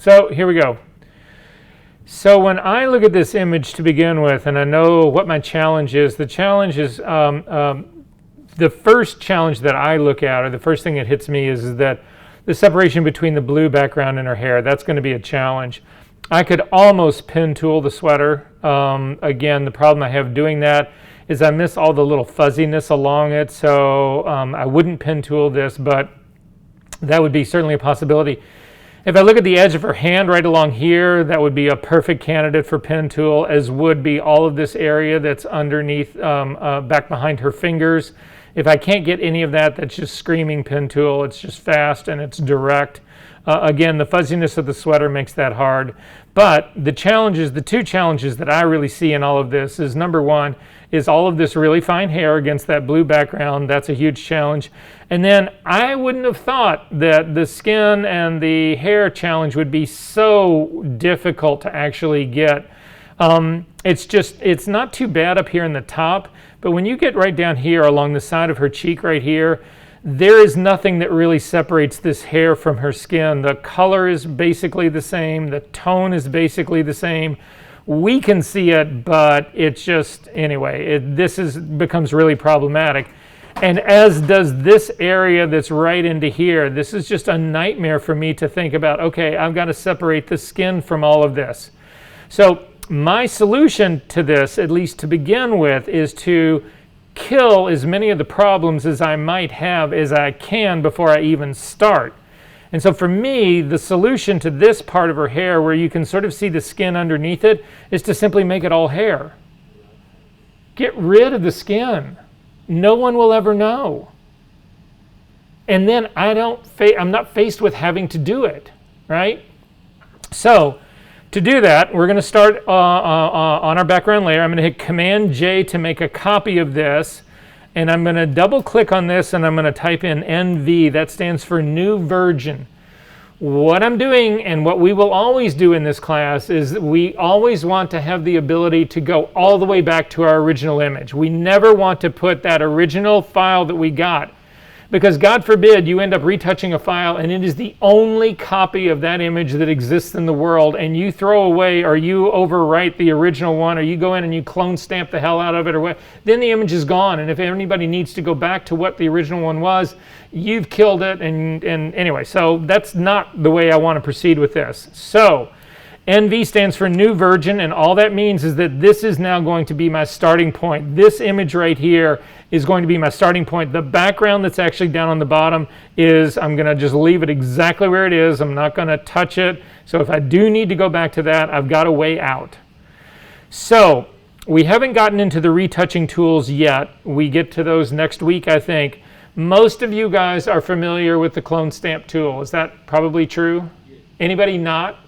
So here we go. So when I look at this image to begin with, and I know what my challenge is, the challenge is, the first challenge that I look at, or the first thing that hits me is that the separation between the blue background and her hair, that's going to be a challenge. I could almost pen tool the sweater. Again, the problem I have doing that is I miss all the little fuzziness along it, so I wouldn't pen tool this, but that would be certainly a possibility. If I look at the edge of her hand right along here, that would be a perfect candidate for pen tool, as would be all of this area that's underneath, back behind her fingers. If I can't get any of that, that's just screaming pen tool. It's just fast and it's direct. Again, the fuzziness of the sweater makes that hard. But the challenges, the two challenges that I really see in all of this is, number one, is all of this really fine hair against that blue background. That's a huge challenge. And then I wouldn't have thought that the skin and the hair challenge would be so difficult to actually get. It's not too bad up here in the top, but when you get right down here along the side of her cheek right here, there is nothing that really separates this hair from her skin. The color is basically the same. The tone is basically the same. We can see it, but it's just, anyway, becomes really problematic. And as does this area that's right into here. This is just a nightmare for me to think about, okay, I've got to separate the skin from all of this. So my solution to this, at least to begin with, is to kill as many of the problems as I might have as I can before I even start. And so for me, the solution to this part of her hair, where you can sort of see the skin underneath it, is to simply make it all hair. Get rid of the skin. No one will ever know. And then I'm not faced with having to do it, right? So to do that, we're going to start on our background layer. I'm going to hit Command J to make a copy of this. And I'm going to double click on this and I'm going to type in NV. That stands for New Version. What I'm doing, and what we will always do in this class, is that we always want to have the ability to go all the way back to our original image. We never want to put that original file that we got, because God forbid you end up retouching a file and it is the only copy of that image that exists in the world, and you throw away or you overwrite the original one, or you go in and you clone stamp the hell out of it, or what, then the image is gone. And if anybody needs to go back to what the original one was, you've killed it. And anyway, so that's not the way I want to proceed with this. So NV stands for New Version, and all that means is that this is now going to be my starting point. This image right here is going to be my starting point. The background that's actually down on the bottom is, I'm going to just leave it exactly where it is. I'm not going to touch it. So if I do need to go back to that, I've got a way out. So we haven't gotten into the retouching tools yet. We get to those next week, I think. Most of you guys are familiar with the clone stamp tool. Is that probably true? Anybody not?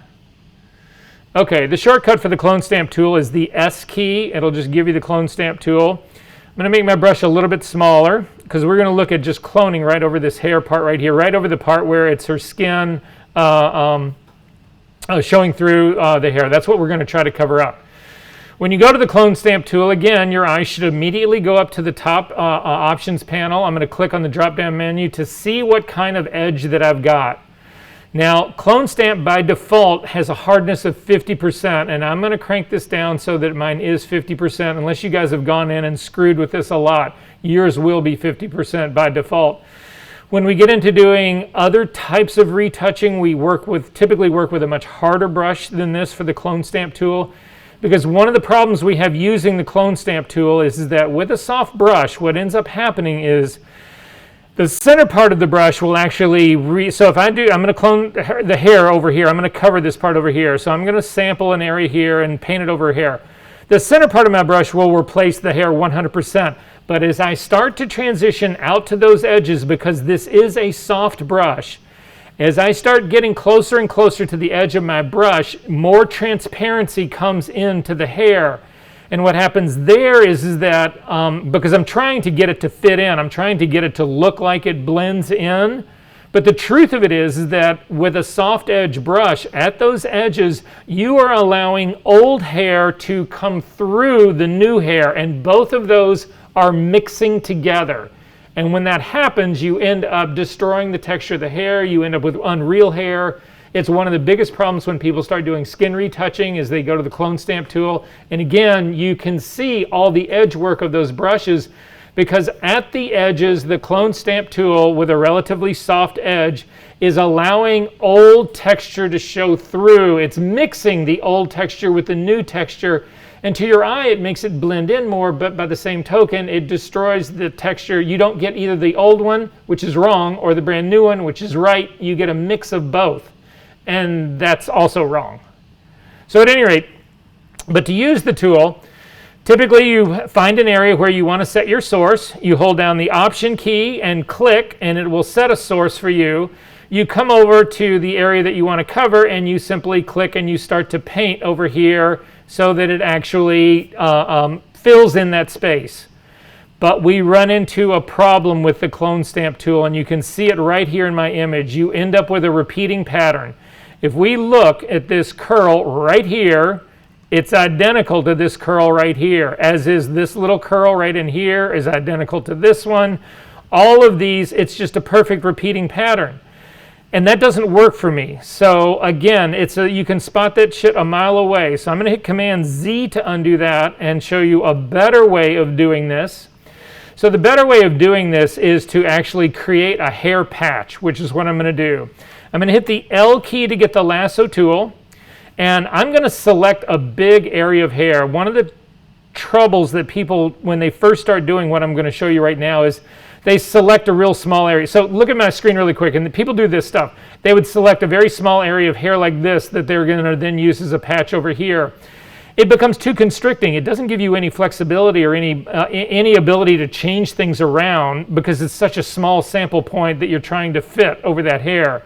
Okay, the shortcut for the clone stamp tool is the S key. It'll just give you the clone stamp tool. I'm going to make my brush a little bit smaller, because we're going to look at just cloning right over this hair part right here, right over the part where it's her skin showing through the hair. That's what we're going to try to cover up. When you go to the clone stamp tool, again, your eye should immediately go up to the top options panel. I'm going to click on the drop down menu to see what kind of edge that I've got. Now, clone stamp by default has a hardness of 50%, and I'm going to crank this down so that mine is 50%, unless you guys have gone in and screwed with this a lot. Yours will be 50% by default. When we get into doing other types of retouching, we typically work with a much harder brush than this for the clone stamp tool, because one of the problems we have using the clone stamp tool is that with a soft brush, what ends up happening is the center part of the brush will actually, so if I'm going to clone the hair over here, I'm going to cover this part over here. So I'm going to sample an area here and paint it over her hair. The center part of my brush will replace the hair 100%. But as I start to transition out to those edges, because this is a soft brush, as I start getting closer and closer to the edge of my brush, more transparency comes into the hair. And what happens there is that, because I'm trying to get it to fit in, I'm trying to get it to look like it blends in. But the truth of it is that with a soft edge brush, at those edges, you are allowing old hair to come through the new hair, and both of those are mixing together. And when that happens, you end up destroying the texture of the hair, you end up with unreal hair, It's one of the biggest problems when people start doing skin retouching is they go to the clone stamp tool. And again, you can see all the edge work of those brushes because at the edges, the clone stamp tool with a relatively soft edge is allowing old texture to show through. It's mixing the old texture with the new texture. And to your eye, it makes it blend in more, but by the same token, it destroys the texture. You don't get either the old one, which is wrong, or the brand new one, which is right. You get a mix of both, and that's also wrong. So at any rate, but to use the tool, typically you find an area where you want to set your source. You hold down the Option key and click, and it will set a source for you. You come over to the area that you want to cover, and you simply click and you start to paint over here so that it actually fills in that space. But we run into a problem with the clone stamp tool, and you can see it right here in my image. You end up with a repeating pattern. If we look at this curl right here, it's identical to this curl right here, as is this little curl right in here is identical to this one. All of these, it's just a perfect repeating pattern. And that doesn't work for me. So again, you can spot that shit a mile away. So I'm going to hit Command Z to undo that and show you a better way of doing this. So the better way of doing this is to actually create a hair patch, which is what I'm going to do. I'm going to hit the L key to get the lasso tool, and I'm going to select a big area of hair. One of the troubles that people, when they first start doing what I'm going to show you right now, is they select a real small area. So look at my screen really quick, and the people do this stuff. They would select a very small area of hair like this that they're going to then use as a patch over here. It becomes too constricting. It doesn't give you any flexibility or any ability to change things around because it's such a small sample point that you're trying to fit over that hair.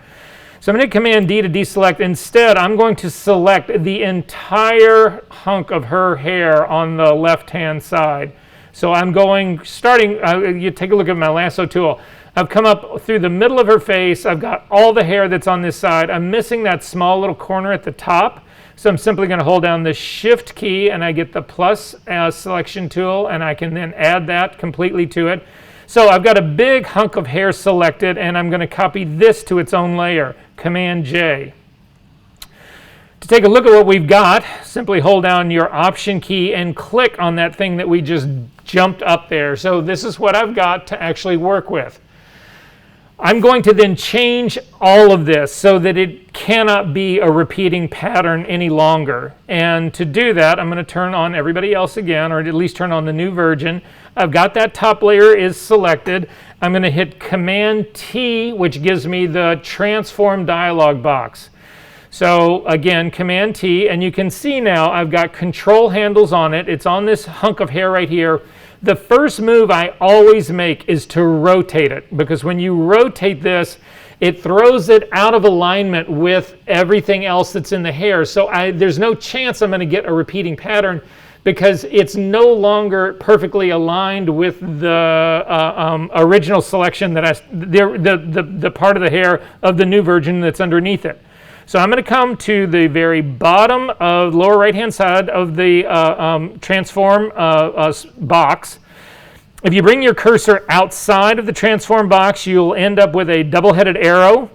So I'm going to hit Command D to deselect. Instead, I'm going to select the entire hunk of her hair on the left-hand side. So I'm you take a look at my lasso tool. I've come up through the middle of her face. I've got all the hair that's on this side. I'm missing that small little corner at the top. So I'm simply going to hold down the Shift key and I get the plus selection tool, and I can then add that completely to it. So I've got a big hunk of hair selected, and I'm going to copy this to its own layer. Command J. To take a look at what we've got, simply hold down your Option key and click on that thing that we just jumped up there. So this is what I've got to actually work with. I'm going to then change all of this so that it cannot be a repeating pattern any longer. And to do that, I'm going to turn on everybody else again, or at least turn on the new version. I've got that top layer is selected. I'm going to hit Command T, which gives me the transform dialog box. So again, Command T, and you can see now I've got control handles on it. It's on this hunk of hair right here. The first move I always make is to rotate it, because when you rotate this, it throws it out of alignment with everything else that's in the hair. So there's no chance I'm going to get a repeating pattern because it's no longer perfectly aligned with the original selection that the part of the hair of the new version that's underneath it. So I'm going to come to the very bottom of lower right-hand side of the transform box. If you bring your cursor outside of the transform box, you'll end up with a double-headed arrow.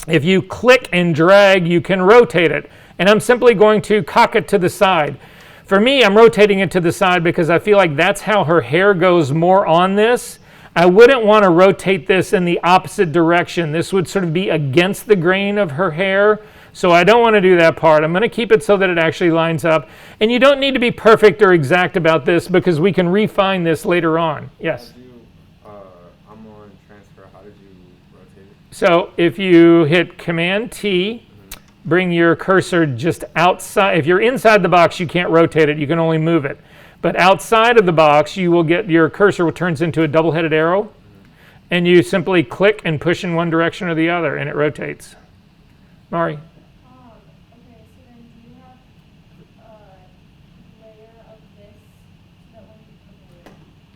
If you click and drag, you can rotate it. And I'm simply going to cock it to the side. For me, I'm rotating it to the side because I feel like that's how her hair goes more on this. I wouldn't want to rotate this in the opposite direction. This would sort of be against the grain of her hair, so I don't want to do that part. I'm going to keep it so that it actually lines up. And you don't need to be perfect or exact about this because we can refine this later on. Yes? I'm on transfer. How did you rotate it? So if you hit Command T, bring your cursor just outside. If you're inside the box, you can't rotate it. You can only move it. But outside of the box, you will get your cursor turns into a double-headed arrow, and you simply click and push in one direction or the other, and it rotates. Mari? Okay, so then do you have a layer of this that when you,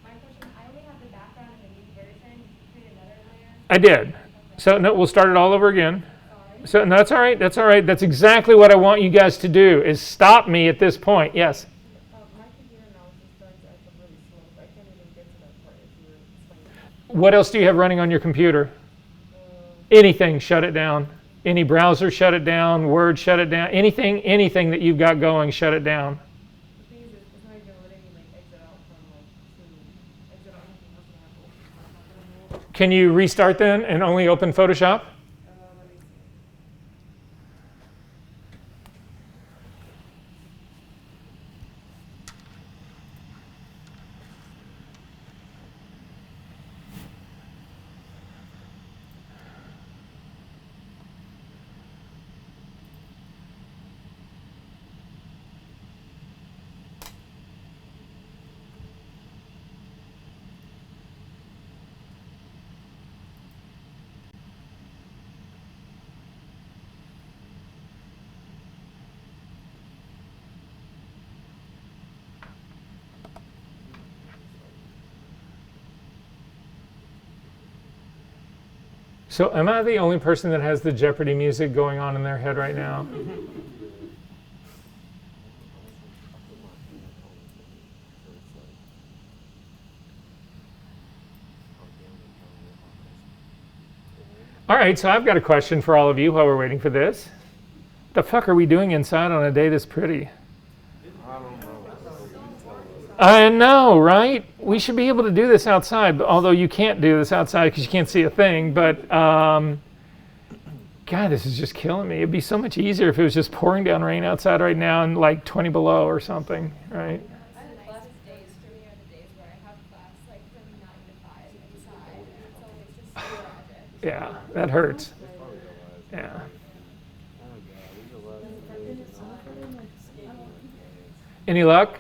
my question, I only have the background in the new version. Did you create another layer? I did. Okay. So no, we'll start it all over again. Sorry. So no, that's all right. That's all right. That's exactly what I want you guys to do, is stop me at this point. Yes? What else do you have running on your computer? Anything, shut it down. Any browser, shut it down. Word, shut it down. Anything that you've got going, shut it down. The thing is, it's not even letting me like exit out from like to exit out anything else I have open. Can you restart then and only open Photoshop? Let me see. So am I the only person that has the Jeopardy music going on in their head right now? All right, so I've got a question for all of you while we're waiting for this. The fuck are we doing inside on a day this pretty? I know, right? We should be able to do this outside, although you can't do this outside because you can't see a thing. But, God, this is just killing me. It'd be so much easier if it was just pouring down rain outside right now and like 20 below or something, right? The nicest days for me are the days where I have class like from 9 to 5 inside. It's always just so magic. Yeah, that hurts. Yeah. Any luck?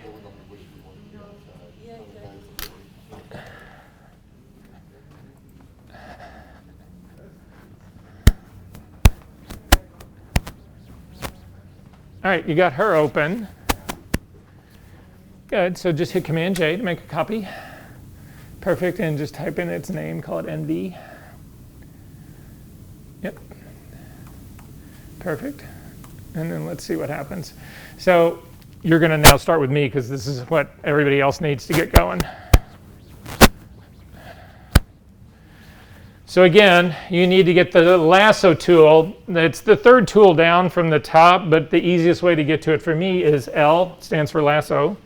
All right, you got her open. Good, so just hit Command J to make a copy. Perfect, and just type in its name, call it NV. Yep. Perfect. And then let's see what happens. So you're gonna now start with me because this is what everybody else needs to get going. So again, you need to get the Lasso Tool. It's the third tool down from the top, but the easiest way to get to it for me is L, stands for Lasso.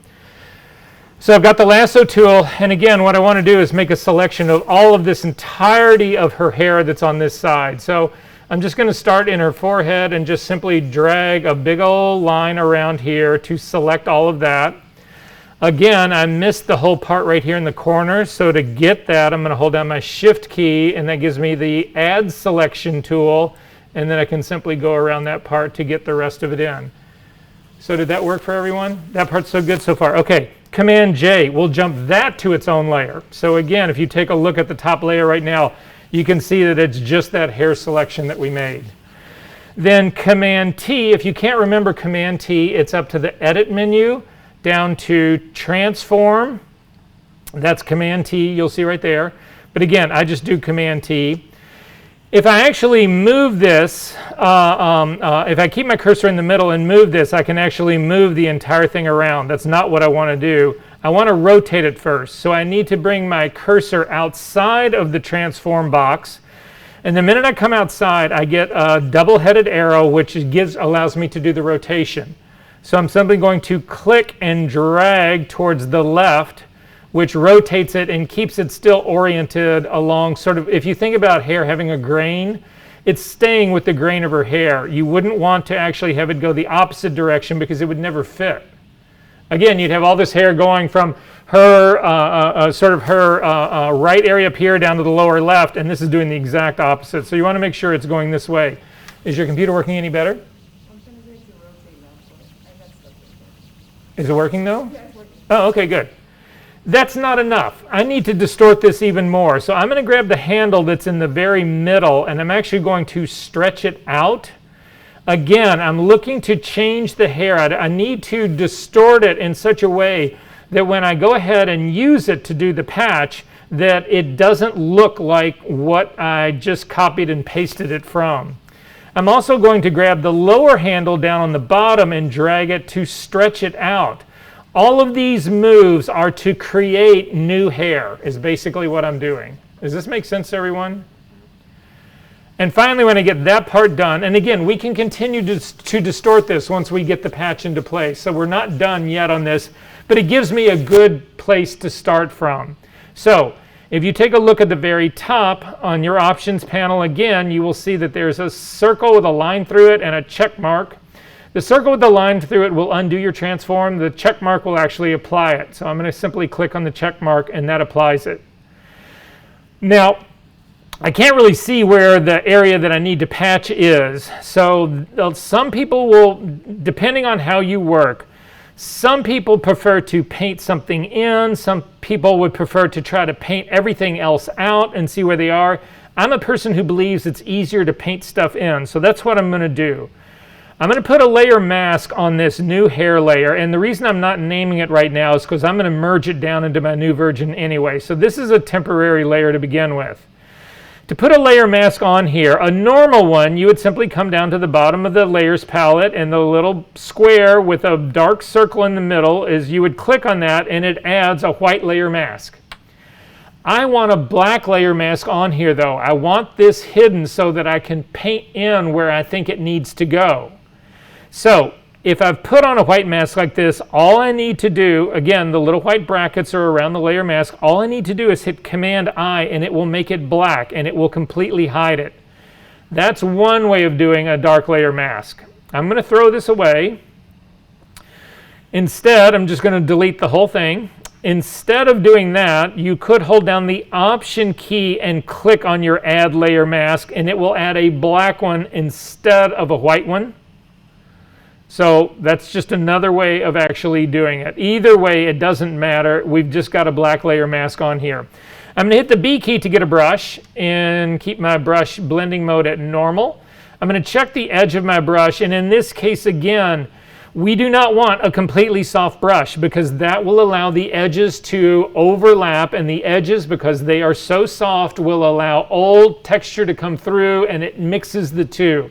So I've got the Lasso Tool, and again, what I want to do is make a selection of all of this entirety of her hair that's on this side. So I'm just going to start in her forehead and just simply drag a big old line around here to select all of that. Again, I missed the whole part right here in the corner, so to get that, I'm going to hold down my Shift key, and that gives me the Add Selection tool, and then I can simply go around that part to get the rest of it in. So did that work for everyone? That part's so good so far. Okay, Command J will jump that to its own layer. So again, if you take a look at the top layer right now, you can see that it's just that hair selection that we made. Then Command T, if you can't remember Command T, it's up to the Edit menu, down to Transform. That's Command T, you'll see right there. But again, I just do Command T. If I actually move this, if I keep my cursor in the middle and move this, I can actually move the entire thing around. That's not what I want to do. I want to rotate it first. So I need to bring my cursor outside of the Transform box. And the minute I come outside, I get a double-headed arrow, which allows me to do the rotation. So I'm simply going to click and drag towards the left, which rotates it and keeps it still oriented along sort of, if you think about hair having a grain, it's staying with the grain of her hair. You wouldn't want to actually have it go the opposite direction because it would never fit. Again, you'd have all this hair going from her, right area up here down to the lower left, and this is doing the exact opposite. So you want to make sure it's going this way. Is your computer working any better? Is it working though? Yeah, it's working. Oh, okay, good. That's not enough. I need to distort this even more. So I'm going to grab the handle that's in the very middle, and I'm actually going to stretch it out. Again, I'm looking to change the hair. I need to distort it in such a way that when I go ahead and use it to do the patch, that it doesn't look like what I just copied and pasted it from. I'm also going to grab the lower handle down on the bottom and drag it to stretch it out. All of these moves are to create new hair, is basically what I'm doing. Does this make sense to everyone? And finally, when I get that part done, and again, we can continue to distort this once we get the patch into place. So we're not done yet on this, but it gives me a good place to start from. So if you take a look at the very top on your options panel again, you will see that there's a circle with a line through it and a check mark. The circle with the line through it will undo your transform. The check mark will actually apply it. So I'm going to simply click on the check mark and that applies it. Now, I can't really see where the area that I need to patch is. So some people will, depending on how you work, some people prefer to paint something in. Some people would prefer to try to paint everything else out and see where they are. I'm a person who believes it's easier to paint stuff in. So that's what I'm going to do. I'm going to put a layer mask on this new hair layer. And the reason I'm not naming it right now is because I'm going to merge it down into my new version anyway. So this is a temporary layer to begin with. To put a layer mask on here, a normal one, you would simply come down to the bottom of the layers palette and the little square with a dark circle in the middle is you would click on that and it adds a white layer mask. I want a black layer mask on here though. I want this hidden so that I can paint in where I think it needs to go. So if I've put on a white mask like this, all I need to do, again, the little white brackets are around the layer mask, all I need to do is hit Command-I and it will make it black and it will completely hide it. That's one way of doing a dark layer mask. I'm going to throw this away. Instead, I'm just going to delete the whole thing. Instead of doing that, you could hold down the Option key and click on your Add Layer Mask and it will add a black one instead of a white one. So that's just another way of actually doing it. Either way, it doesn't matter. We've just got a black layer mask on here. I'm going to hit the B key to get a brush and keep my brush blending mode at normal. I'm going to check the edge of my brush, and in this case again, we do not want a completely soft brush because that will allow the edges to overlap, and the edges, because they are so soft, will allow old texture to come through and it mixes the two.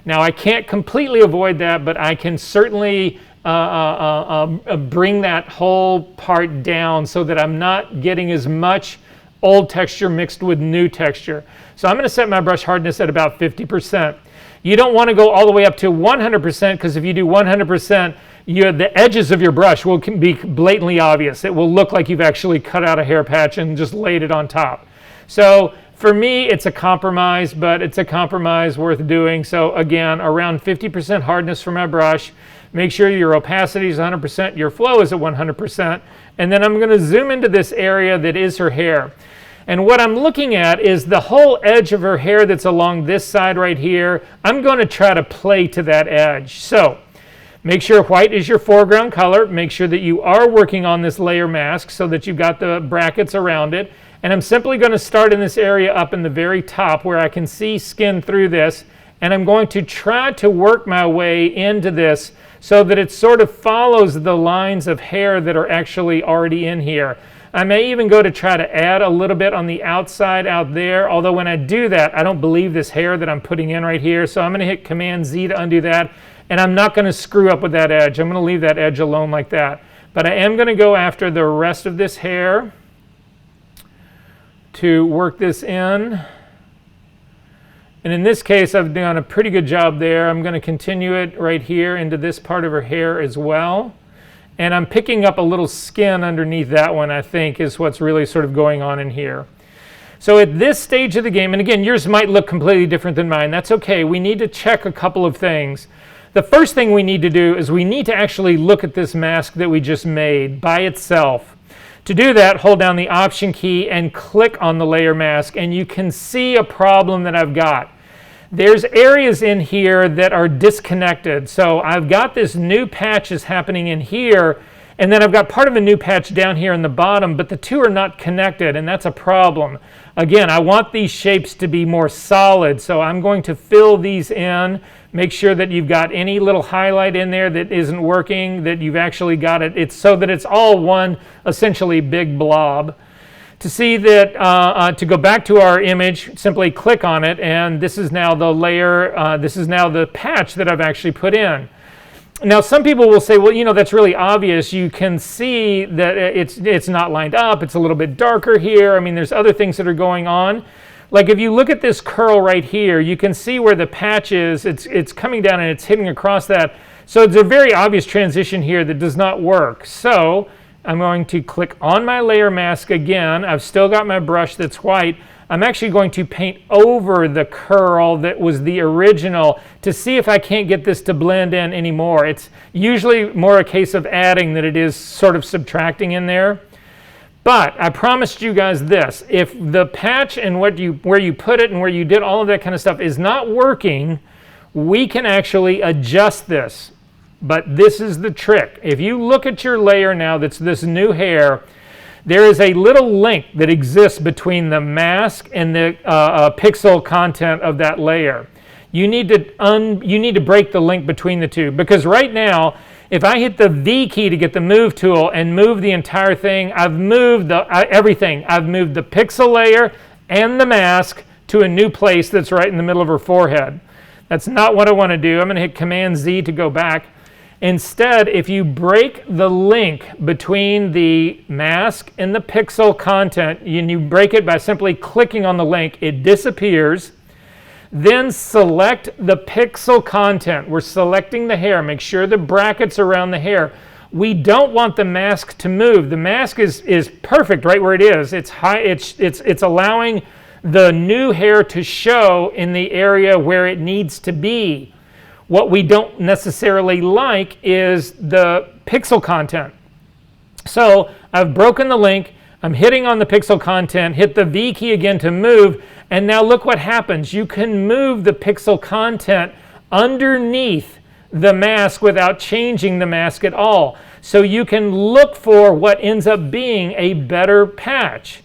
Now, I can't completely avoid that, but I can certainly bring that whole part down so that I'm not getting as much old texture mixed with new texture. So I'm going to set my brush hardness at about 50%. You don't want to go all the way up to 100% because if you do 100%, the edges of your brush will be blatantly obvious. It will look like you've actually cut out a hair patch and just laid it on top. So for me, it's a compromise, but it's a compromise worth doing. So again, around 50% hardness for my brush. Make sure your opacity is 100%, your flow is at 100%. And then I'm going to zoom into this area that is her hair. And what I'm looking at is the whole edge of her hair that's along this side right here. I'm going to try to play to that edge. So make sure white is your foreground color. Make sure that you are working on this layer mask so that you've got the brackets around it. And I'm simply going to start in this area up in the very top where I can see skin through this. And I'm going to try to work my way into this so that it sort of follows the lines of hair that are actually already in here. I may even go to try to add a little bit on the outside out there, although when I do that, I don't believe this hair that I'm putting in right here. So I'm going to hit Command-Z to undo that. And I'm not going to screw up with that edge. I'm going to leave that edge alone like that. But I am going to go after the rest of this hair to work this in. And in this case, I've done a pretty good job there. I'm going to continue it right here into this part of her hair as well. And I'm picking up a little skin underneath that one, I think, is what's really sort of going on in here. So at this stage of the game, and again, yours might look completely different than mine. That's okay. We need to check a couple of things. The first thing we need to do is we need to actually look at this mask that we just made by itself. To do that, hold down the Option key and click on the layer mask, and you can see a problem that I've got. There's areas in here that are disconnected. So I've got this new patch is happening in here, and then I've got part of a new patch down here in the bottom, but the two are not connected, and that's a problem. Again, I want these shapes to be more solid, so I'm going to fill these in. Make sure that you've got any little highlight in there that isn't working, that you've actually got it. It's so that it's all one essentially big blob. To see that, to go back to our image, simply click on it, and this is now the layer, this is now the patch that I've actually put in. Now, some people will say, well, you know, that's really obvious. You can see that it's not lined up. It's a little bit darker here. I mean, there's other things that are going on. like if you look at this curl right here, you can see where the patch is. It's coming down and it's hitting across that. So it's a very obvious transition here that does not work. So I'm going to click on my layer mask again. I've still got my brush that's white. I'm actually going to paint over the curl that was the original to see if I can't get this to blend in anymore. It's usually more a case of adding than it is sort of subtracting in there. But I promised you guys this. If the patch and where you put it and where you did all of that kind of stuff is not working, we can actually adjust this. But this is the trick. If you look at your layer now that's this new hair, there is a little link that exists between the mask and the pixel content of that layer. You need to break the link between the two, because right now, if I hit the V key to get the move tool and move the entire thing, I've moved everything. I've moved the pixel layer and the mask to a new place that's right in the middle of her forehead. That's not what I want to do. I'm going to hit Command Z to go back. Instead, if you break the link between the mask and the pixel content, and you break it by simply clicking on the link, it disappears. Then select the pixel content. We're selecting the hair. Make sure the brackets around the hair. We don't want the mask to move. The mask is perfect right where it is. It's high. It's allowing the new hair to show in the area where it needs to be. What we don't necessarily like is the pixel content. So I've broken the link. I'm hitting on the pixel content, hit the V key again to move, and now look what happens. You can move the pixel content underneath the mask without changing the mask at all. So you can look for what ends up being a better patch.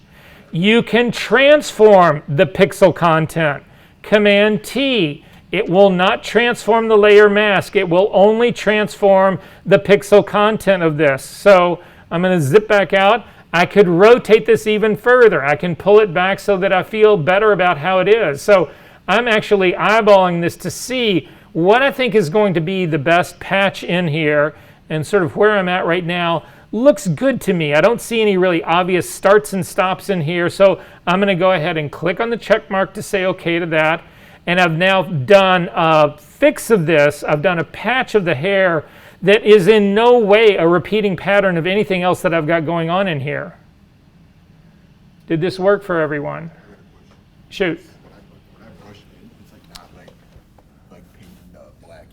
You can transform the pixel content. Command T. It will not transform the layer mask. It will only transform the pixel content of this. So I'm going to zip back out. I could rotate this even further. I can pull it back so that I feel better about how it is. So I'm actually eyeballing this to see what I think is going to be the best patch in here, and sort of where I'm at right now looks good to me. I don't see any really obvious starts and stops in here. So I'm going to go ahead and click on the check mark to say okay to that. And I've now done a fix of this. I've done a patch of the hair that is in no way a repeating pattern of anything else that I've got going on in here. Did this work for everyone? Shoot. When I brush it, it's like not like painting the black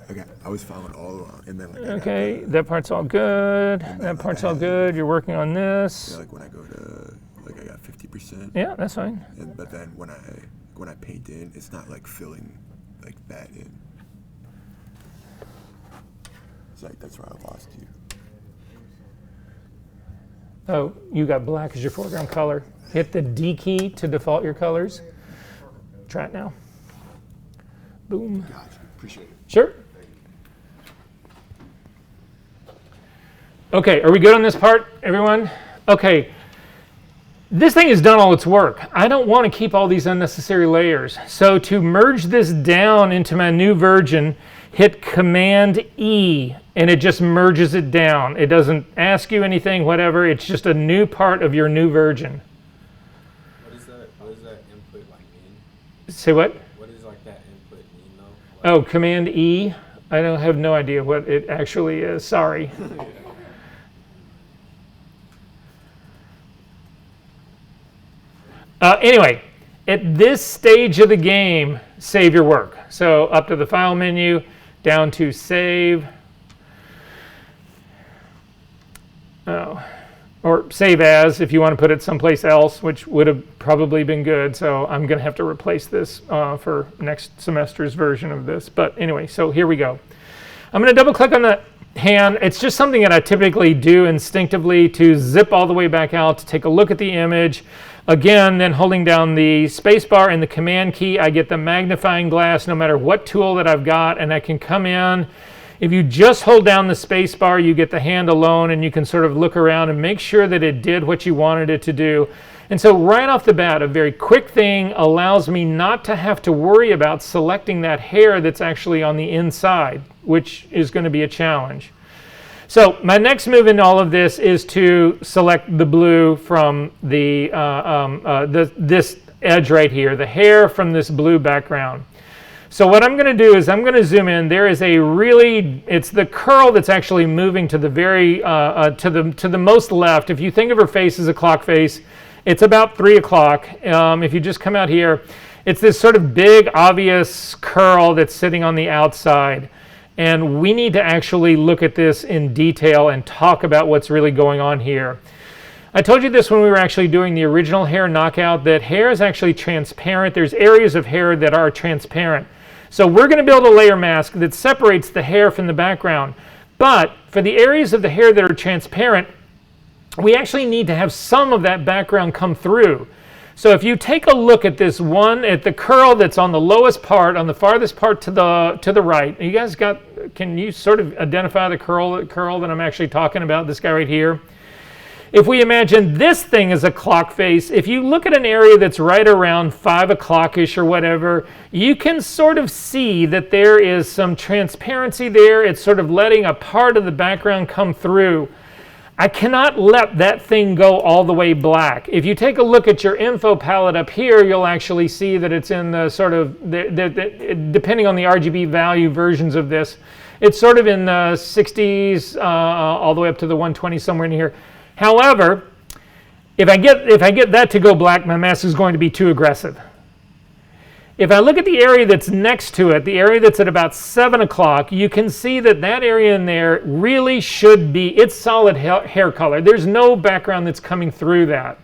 in. Okay, I was following all along, and then Okay, that part's all good. That part's all good. You're working on this. Yeah, like when I go to I got 50%. Yeah, that's fine. But then when I paint in, it's not like filling like that in. It's like that's where I lost you. Oh, you got black as your foreground color. Hit the D key to default your colors. Try it now. Boom. Gotcha. Appreciate it. Sure. Okay, are we good on this part, everyone? Okay. This thing has done all its work. I don't want to keep all these unnecessary layers. So to merge this down into my new version, hit Command E, and it just merges it down. It doesn't ask you anything, whatever. It's just a new part of your new version. What does that input like mean? Say what? What does like that input mean though? Like, Oh, Command E? I don't have no idea what it actually is. Sorry. Anyway, at this stage of the game, save your work. So up to the File menu, down to Save. Or Save As if you want to put it someplace else, which would have probably been good. So I'm going to have to replace this for next semester's version of this. But anyway, so here we go. I'm going to double click on the hand. It's just something that I typically do instinctively to zip all the way back out to take a look at the image. Again, then holding down the space bar and the Command key, I get the magnifying glass no matter what tool that I've got, and I can come in. If you just hold down the space bar, you get the hand alone, and you can sort of look around and make sure that it did what you wanted it to do. And so right off the bat, a very quick thing allows me not to have to worry about selecting that hair that's actually on the inside, which is going to be a challenge. So my next move in all of this is to select the blue from this edge right here, the hair from this blue background. So what I'm going to do is I'm going to zoom in. There is it's the curl that's actually moving to the to the most left. If you think of her face as a clock face, it's about 3 o'clock. If you just come out here, it's this sort of big, obvious curl that's sitting on the outside. And we need to actually look at this in detail and talk about what's really going on here. I told you this when we were actually doing the original hair knockout, that hair is actually transparent. There's areas of hair that are transparent. So we're going to build a layer mask that separates the hair from the background. But for the areas of the hair that are transparent, we actually need to have some of that background come through. So if you take a look at this one, at the curl that's on the lowest part, on the farthest part to the right, you guys can you sort of identify the curl that I'm actually talking about, this guy right here? If we imagine this thing as a clock face, if you look at an area that's right around 5 o'clock-ish or whatever, you can sort of see that there is some transparency there. It's sort of letting a part of the background come through. I cannot let that thing go all the way black. If you take a look at your info palette up here, you'll actually see that it's in the sort of, depending on the RGB value versions of this, it's sort of in the 60s all the way up to the 120 somewhere in here. However, if I get that to go black, my mask is going to be too aggressive. If I look at the area that's next to it, the area that's at about 7 o'clock, you can see that that area in there really should be, it's solid hair color. There's no background that's coming through that.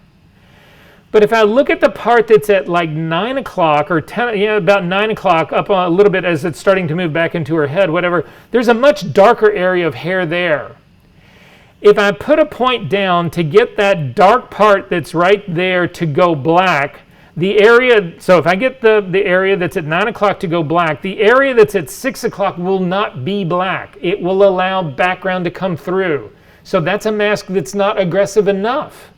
But if I look at the part that's at like 9 o'clock or 10, about 9 o'clock, up a little bit as it's starting to move back into her head, whatever, there's a much darker area of hair there. If I put a point down to get that dark part that's right there to go black, the area, so if I get the area that's at 9 o'clock to go black, the area that's at 6 o'clock will not be black. It will allow background to come through. So that's a mask that's not aggressive enough.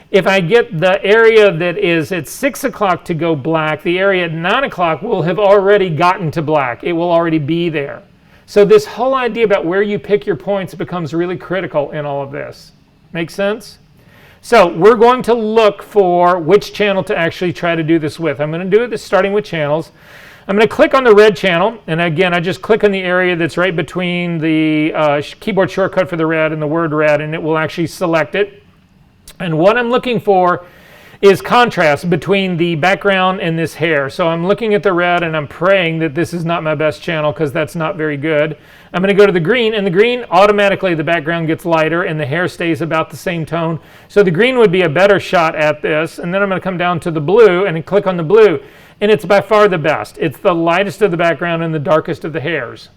If I get the area that is at 6 o'clock to go black, the area at 9 o'clock will have already gotten to black. It will already be there. So this whole idea about where you pick your points becomes really critical in all of this. Make sense? So we're going to look for which channel to actually try to do this with. I'm going to do this starting with channels. I'm going to click on the red channel, and again, I just click on the area that's right between the keyboard shortcut for the red and the word red, and it will actually select it. And what I'm looking for is contrast between the background and this hair. So I'm looking at the red and I'm praying that this is not my best channel because that's not very good. I'm going to go to the green, and the green, automatically the background gets lighter and the hair stays about the same tone. So the green would be a better shot at this. And then I'm going to come down to the blue and click on the blue, and it's by far the best. It's the lightest of the background and the darkest of the hairs.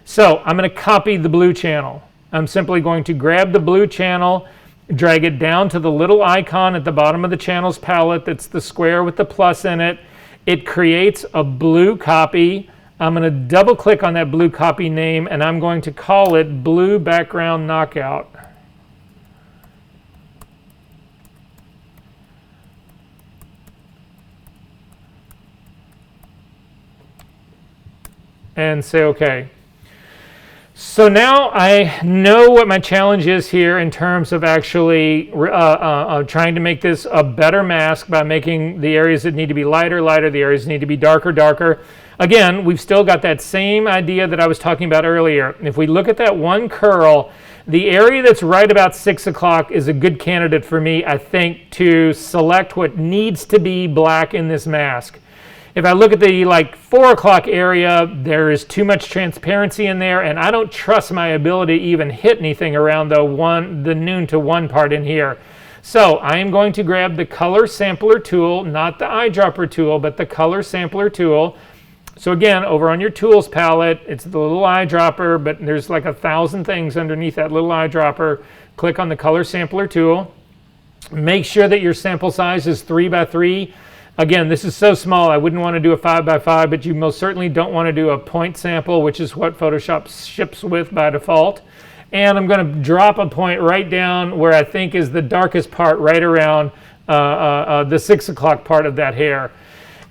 So I'm going to copy the blue channel. I'm simply going to grab the blue channel, drag it down to the little icon at the bottom of the channels palette that's the square with the plus in it. It creates a blue copy. I'm going to double click on that blue copy name, and I'm going to call it Blue Background Knockout. And say OK. So now I know what my challenge is here in terms of actually trying to make this a better mask by making the areas that need to be lighter, the areas that need to be darker. Again, we've still got that same idea that I was talking about earlier. If we look at that one curl, the area that's right about 6 o'clock is a good candidate for me, I think, to select what needs to be black in this mask. If I look at the 4 o'clock area, there is too much transparency in there, and I don't trust my ability to even hit anything around the noon to 1 part in here. So I am going to grab the color sampler tool, not the eyedropper tool, but the color sampler tool. So again, over on your tools palette, it's the little eyedropper, but there's like 1,000 things underneath that little eyedropper. Click on the color sampler tool. Make sure that your sample size is 3 by 3. Again, this is so small, I wouldn't want to do a 5 by 5, but you most certainly don't want to do a point sample, which is what Photoshop ships with by default. And I'm going to drop a point right down where I think is the darkest part, right around the 6 o'clock part of that hair.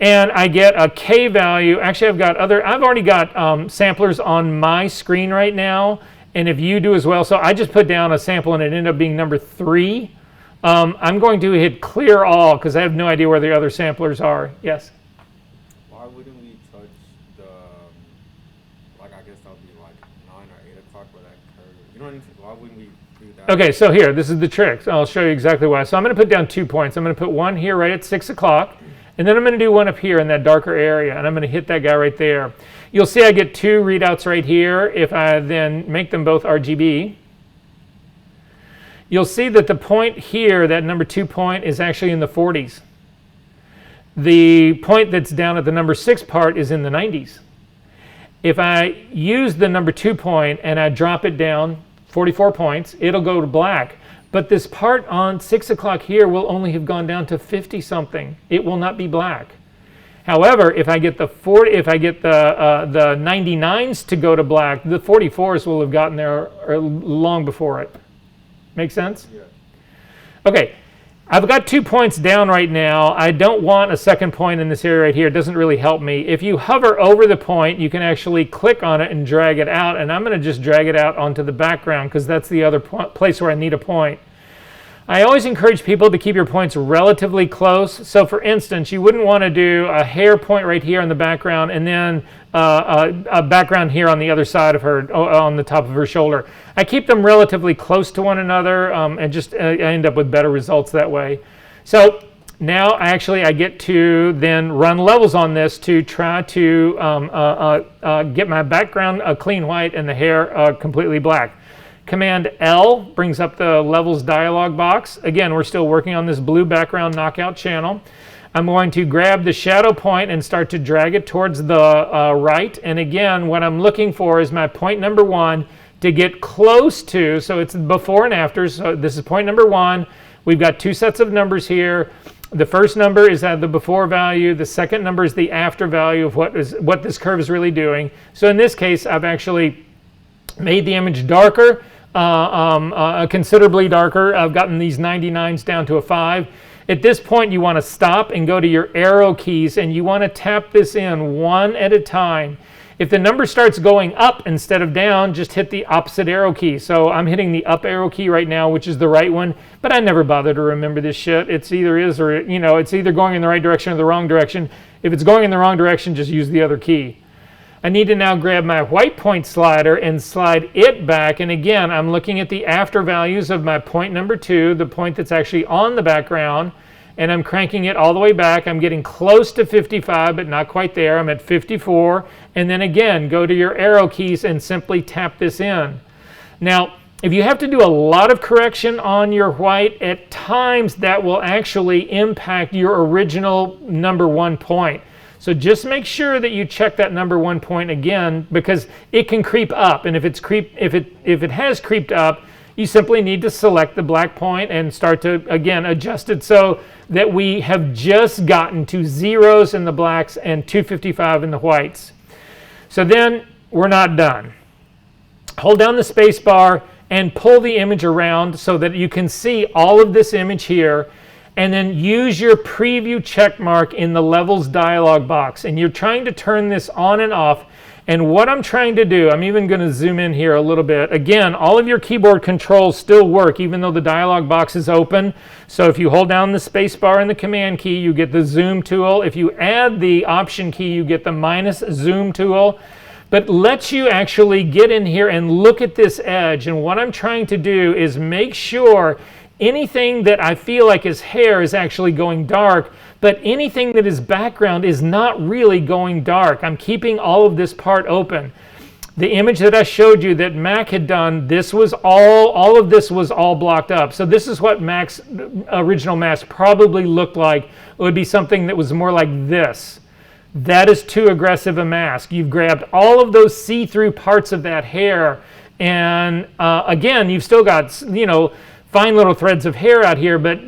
And I get a K value. Actually, I've already got samplers on my screen right now, And if you do as well, so I just put down a sample and it ended up being number 3. I'm going to hit clear all because I have no idea where the other samplers are. Yes? Why wouldn't we touch the, like, I guess that would be like 9 or 8 o'clock where that curve, you know what I mean? Why wouldn't we do that? Okay, so here, this is the trick. I'll show you exactly why. So I'm going to put down 2 points. I'm going to put one here right at 6 o'clock, and then I'm going to do one up here in that darker area, and I'm going to hit that guy right there. You'll see I get 2 readouts right here if I then make them both RGB. You'll see that the point here, that number 2 point, is actually in the 40s. The point that's down at the number 6 part is in the 90s. If I use the number 2 point and I drop it down 44 points, it'll go to black. But this part on 6 o'clock here will only have gone down to 50 something. It will not be black. However, if I get the 99s to go to black, the 44s will have gotten there long before it. Make sense? Yeah. Okay, I've got 2 points down right now. I don't want a second point in this area right here. It doesn't really help me. If you hover over the point, you can actually click on it and drag it out. And I'm going to just drag it out onto the background because that's the other place where I need a point. I always encourage people to keep your points relatively close. So for instance, you wouldn't want to do a hair point right here in the background and then a background here on the other side of her, on the top of her shoulder. I keep them relatively close to one another and just I end up with better results that way. So now I get to then run levels on this to try to get my background clean white and the hair completely black. Command L brings up the levels dialog box. Again, we're still working on this blue background knockout channel. I'm going to grab the shadow point and start to drag it towards the right. And again, what I'm looking for is my point number 1 to get close to, so it's before and after. So this is point number 1. We've got 2 sets of numbers here. The first number is at the before value. The second number is the after value of what this curve is really doing. So in this case, I've actually made the image darker, considerably darker. I've gotten these 99s down to a 5. At this point, you want to stop and go to your arrow keys, and you want to tap this in one at a time. If the number starts going up instead of down, just hit the opposite arrow key. So I'm hitting the up arrow key right now, which is the right one, but I never bother to remember this shit. It's either is or, it's either going in the right direction or the wrong direction. If it's going in the wrong direction, just use the other key. I need to now grab my white point slider and slide it back. And again, I'm looking at the after values of my point number 2, the point that's actually on the background, and I'm cranking it all the way back. I'm getting close to 55, but not quite there. I'm at 54. And then again, go to your arrow keys and simply tap this in. Now, if you have to do a lot of correction on your white, at times that will actually impact your original number 1 point. So just make sure that you check that number 1 point again, because it can creep up. And if it has creeped up, you simply need to select the black point and start to, again, adjust it so that we have just gotten to 0s in the blacks and 255 in the whites. So then we're not done. Hold down the space bar and pull the image around so that you can see all of this image here. And then use your preview check mark in the levels dialog box. And you're trying to turn this on and off. And what I'm trying to do, I'm even going to zoom in here a little bit. Again, all of your keyboard controls still work even though the dialog box is open. So if you hold down the space bar and the command key, you get the zoom tool. If you add the option key, you get the minus zoom tool. But lets you actually get in here and look at this edge. And what I'm trying to do is make sure anything that I feel like is hair is actually going dark, but anything that is background is not really going dark. I'm keeping all of this part open. The image that I showed you that Mac had done, this was all of this was all blocked up. So this is what Mac's original mask probably looked like. It would be something that was more like this. That is too aggressive a mask. You've grabbed all of those see-through parts of that hair, and again, you've still got, fine little threads of hair out here, but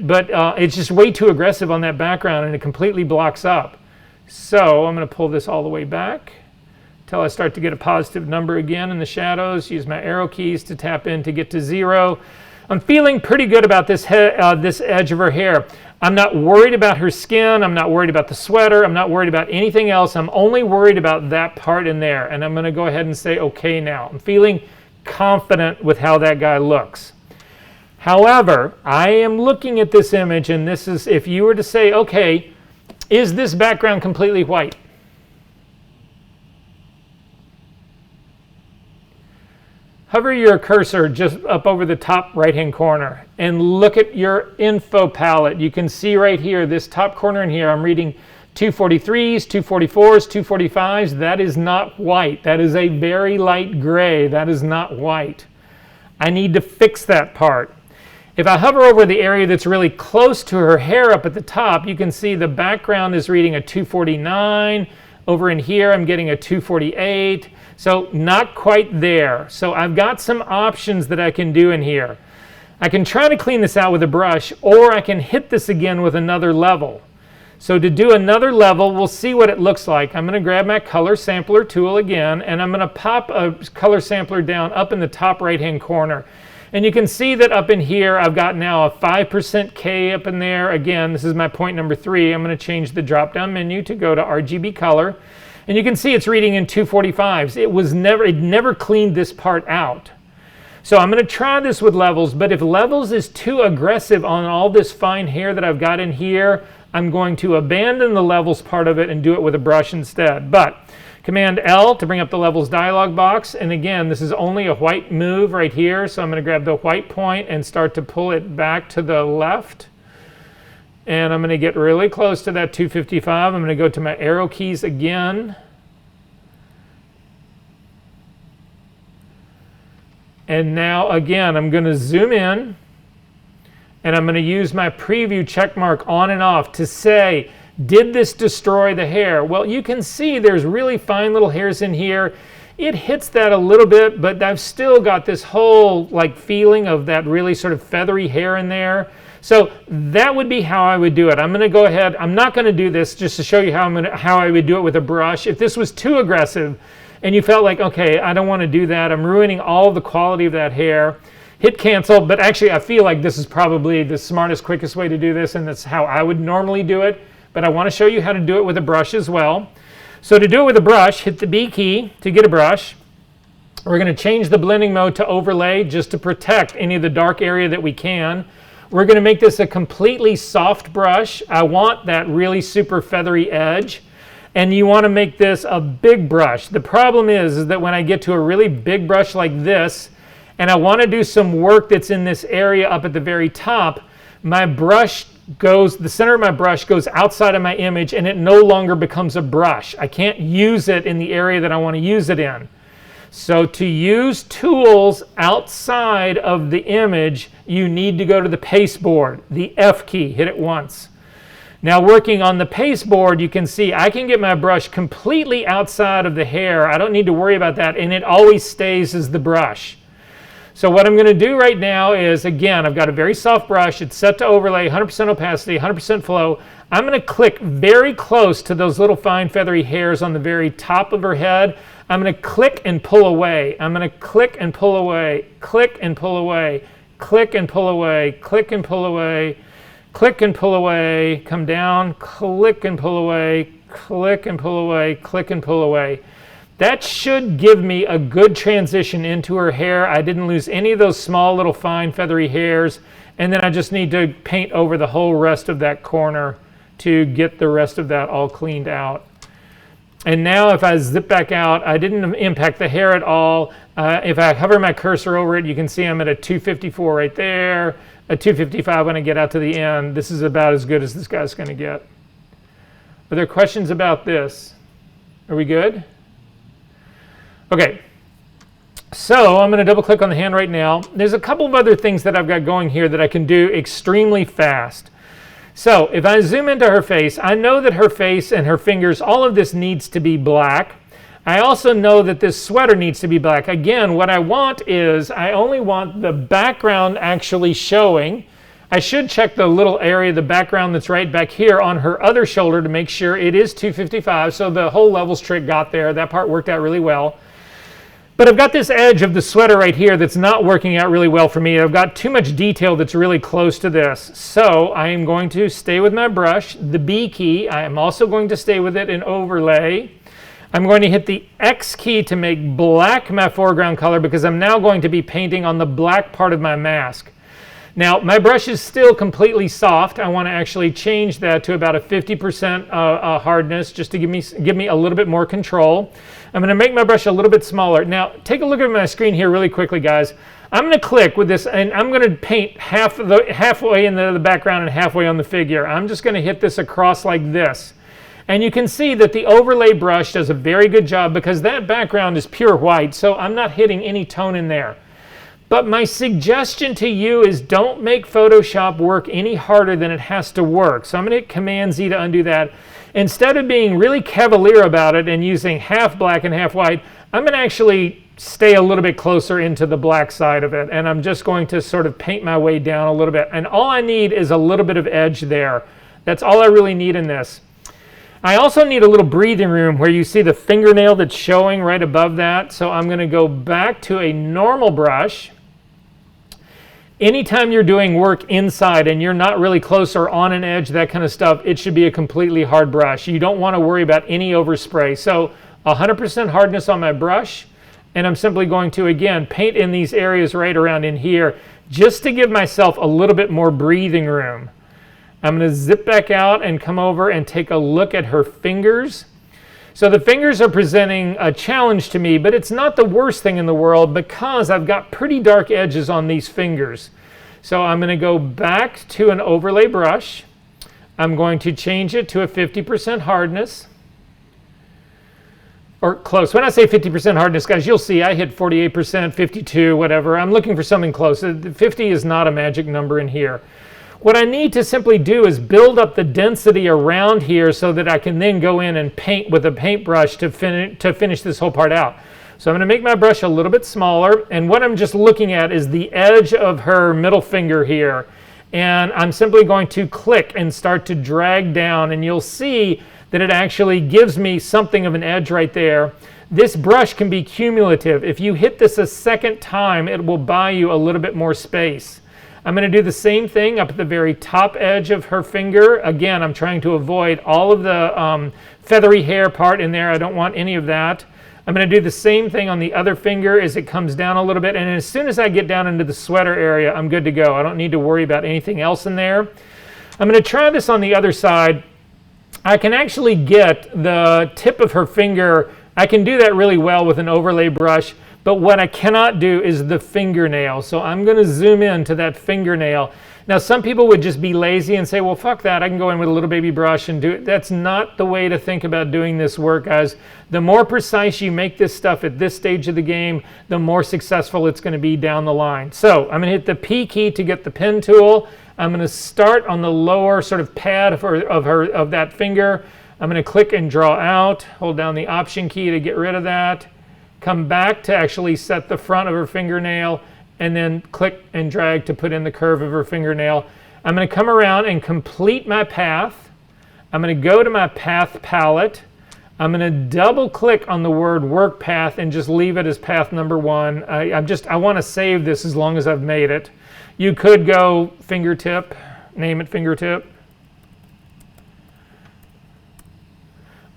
it's just way too aggressive on that background and it completely blocks up. So I'm going to pull this all the way back until I start to get a positive number again in the shadows. Use my arrow keys to tap in to get to 0. I'm feeling pretty good about this edge of her hair. I'm not worried about her skin. I'm not worried about the sweater. I'm not worried about anything else. I'm only worried about that part in there. And I'm going to go ahead and say OK now. I'm feeling confident with how that guy looks. However, I am looking at this image, and this is, if you were to say, okay, is this background completely white? Hover your cursor just up over the top right-hand corner and look at your info palette. You can see right here, this top corner in here, I'm reading 243s, 244s, 245s. That is not white. That is a very light gray. That is not white. I need to fix that part. If I hover over the area that's really close to her hair up at the top, you can see the background is reading a 249. Over in here, I'm getting a 248. So not quite there. So I've got some options that I can do in here. I can try to clean this out with a brush, or I can hit this again with another level. So to do another level, we'll see what it looks like. I'm going to grab my color sampler tool again, and I'm going to pop a color sampler down up in the top right-hand corner. And you can see that up in here, I've got now a 5% K up in there. Again, this is my point number 3. I'm going to change the drop-down menu to go to Rgb Color. And you can see it's reading in 245s. It never cleaned this part out. So I'm going to try this with levels, but if levels is too aggressive on all this fine hair that I've got in here, I'm going to abandon the levels part of it and do it with a brush instead. But Command L to bring up the levels dialog box. And again, this is only a white move right here. So I'm going to grab the white point and start to pull it back to the left. And I'm going to get really close to that 255. I'm going to go to my arrow keys again. And now again, I'm going to zoom in. And I'm going to use my preview check mark on and off to say, did this destroy the hair? Well, you can see there's really fine little hairs in here. It hits that a little bit, but I've still got this whole like feeling of that really sort of feathery hair in there. So that would be how I would do it. I'm going to go ahead. I'm not going to do this just to show you how I would do it with a brush. If this was too aggressive and you felt like, okay, I don't want to do that, I'm ruining all the quality of that hair, hit cancel. But actually, I feel like this is probably the smartest, quickest way to do this, and that's how I would normally do it. But I want to show you how to do it with a brush as well. So to do it with a brush, hit the B key to get a brush. We're going to change the blending mode to overlay just to protect any of the dark area that we can. We're going to make this a completely soft brush. I want that really super feathery edge. And you want to make this a big brush. The problem is that when I get to a really big brush like this, and I want to do some work that's in this area up at the very top, my brush goes, the center of my brush goes outside of my image, and it no longer becomes a brush. I can't use it in the area that I want to use it in. So to use tools outside of the image, you need to go to the paste board, the F key, hit it once. Now working on the paste board, you can see I can get my brush completely outside of the hair. I don't need to worry about that, and it always stays as the brush. So what I'm going to do right now is, again, I've got a very soft brush. It's set to overlay, 100% opacity, 100% flow. I'm going to click very close to those little fine feathery hairs on the very top of her head. I'm going to click and pull away. I'm going to click and pull away, click and pull away, click and pull away, click and pull away, click and pull away, come down, click and pull away, click and pull away, click and pull away. That should give me a good transition into her hair. I didn't lose any of those small little fine feathery hairs. And then I just need to paint over the whole rest of that corner to get the rest of that all cleaned out. And now if I zip back out, I didn't impact the hair at all. If I hover my cursor over it, you can see I'm at a 254 right there, a 255 when I get out to the end. This is about as good as this guy's going to get. Are there questions about this? Are we good? Okay, so I'm going to double click on the hand right now. There's a couple of other things that I've got going here that I can do extremely fast. So if I zoom into her face, I know that her face and her fingers, all of this needs to be black. I also know that this sweater needs to be black. Again, what I want is I only want the background actually showing. I should check the little area, the background that's right back here on her other shoulder to make sure it is 255. So the whole levels trick got there. That part worked out really well. But I've got this edge of the sweater right here that's not working out really well for me. I've got too much detail that's really close to this. So I am going to stay with my brush, the B key. I am also going to stay with it in overlay. I'm going to hit the X key to make black my foreground color because I'm now going to be painting on the black part of my mask. Now, my brush is still completely soft. I want to actually change that to about a 50% hardness just to give me a little bit more control. I'm going to make my brush a little bit smaller. Now, take a look at my screen here really quickly, guys. I'm going to click with this, and I'm going to paint halfway in the background and halfway on the figure. I'm just going to hit this across like this. And you can see that the overlay brush does a very good job because that background is pure white, so I'm not hitting any tone in there. But my suggestion to you is don't make Photoshop work any harder than it has to work. So I'm going to hit Command-Z to undo that. Instead of being really cavalier about it and using half black and half white, I'm going to actually stay a little bit closer into the black side of it. And I'm just going to sort of paint my way down a little bit. And all I need is a little bit of edge there. That's all I really need in this. I also need a little breathing room where you see the fingernail that's showing right above that. So I'm going to go back to a normal brush. Anytime you're doing work inside and you're not really close or on an edge, that kind of stuff, it should be a completely hard brush. You don't want to worry about any overspray. So 100% hardness on my brush, and I'm simply going to, again, paint in these areas right around in here just to give myself a little bit more breathing room. I'm going to zip back out and come over and take a look at her fingers. So the fingers are presenting a challenge to me, but it's not the worst thing in the world because I've got pretty dark edges on these fingers. So I'm going to go back to an overlay brush. I'm going to change it to a 50% hardness. Or close. When I say 50% hardness, guys, you'll see I hit 48%, 52, whatever. I'm looking for something close. 50 is not a magic number in here. What I need to simply do is build up the density around here so that I can then go in and paint with a paintbrush to finish this whole part out. So I'm going to make my brush a little bit smaller, and what I'm just looking at is the edge of her middle finger here. And I'm simply going to click and start to drag down, and you'll see that it actually gives me something of an edge right there. This brush can be cumulative. If you hit this a second time, it will buy you a little bit more space. I'm going to do the same thing up at the very top edge of her finger. Again, I'm trying to avoid all of the feathery hair part in there. I don't want any of that. I'm going to do the same thing on the other finger as it comes down a little bit. And as soon as I get down into the sweater area, I'm good to go. I don't need to worry about anything else in there. I'm going to try this on the other side. I can actually get the tip of her finger. I can do that really well with an overlay brush. But what I cannot do is the fingernail. So I'm going to zoom in to that fingernail. Now, some people would just be lazy and say, well, fuck that. I can go in with a little baby brush and do it. That's not the way to think about doing this work, guys. The more precise you make this stuff at this stage of the game, the more successful it's going to be down the line. So I'm going to hit the P key to get the pen tool. I'm going to start on the lower sort of pad of that finger. I'm going to click and draw out. Hold down the Option key to get rid of that. Come back to actually set the front of her fingernail, and then click and drag to put in the curve of her fingernail. I'm going to come around and complete my path. I'm going to go to my path palette. I'm going to double click on the word work path and just leave it as path number 1. I want to save this as long as I've made it. You could go fingertip, name it fingertip.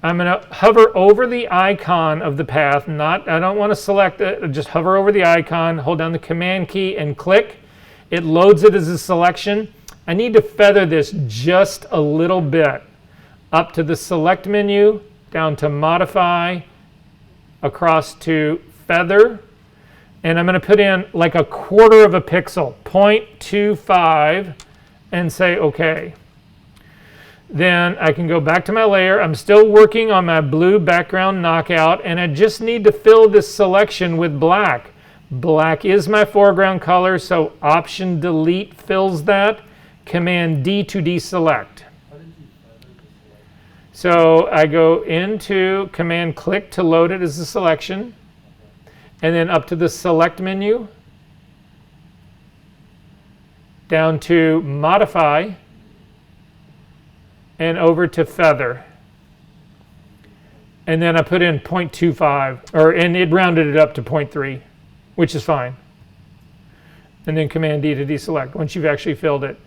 I'm going to hover over the icon of the path. I don't want to select it. Just hover over the icon, hold down the Command key and click. It loads it as a selection. I need to feather this just a little bit. Up to the Select menu, down to Modify, across to Feather. And I'm going to put in like a quarter of a pixel, 0.25, and say OK. Then I can go back to my layer. I'm still working on my blue background knockout, and I just need to fill this selection with black. Black is my foreground color, so Option Delete fills that. Command D to deselect. So I go into Command Click to load it as a selection, and then up to the Select menu, down to Modify, and over to Feather. And then I put in 0.25, and it rounded it up to 0.3, which is fine. And then Command D to deselect once you've actually filled it.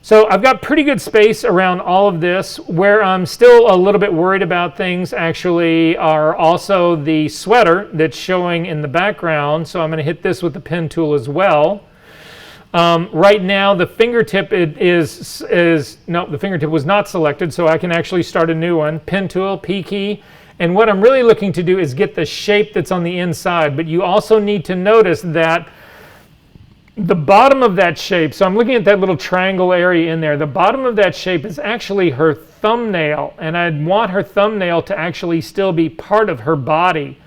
So I've got pretty good space around all of this. Where I'm still a little bit worried about things actually are also the sweater that's showing in the background. So I'm going to hit this with the pen tool as well. Right now the fingertip the fingertip was not selected, so I can actually start a new one. Pen tool, P key. And what I'm really looking to do is get the shape that's on the inside. But you also need to notice that the bottom of that shape, so I'm looking at that little triangle area in there, the bottom of that shape is actually her thumbnail, and I'd want her thumbnail to actually still be part of her body.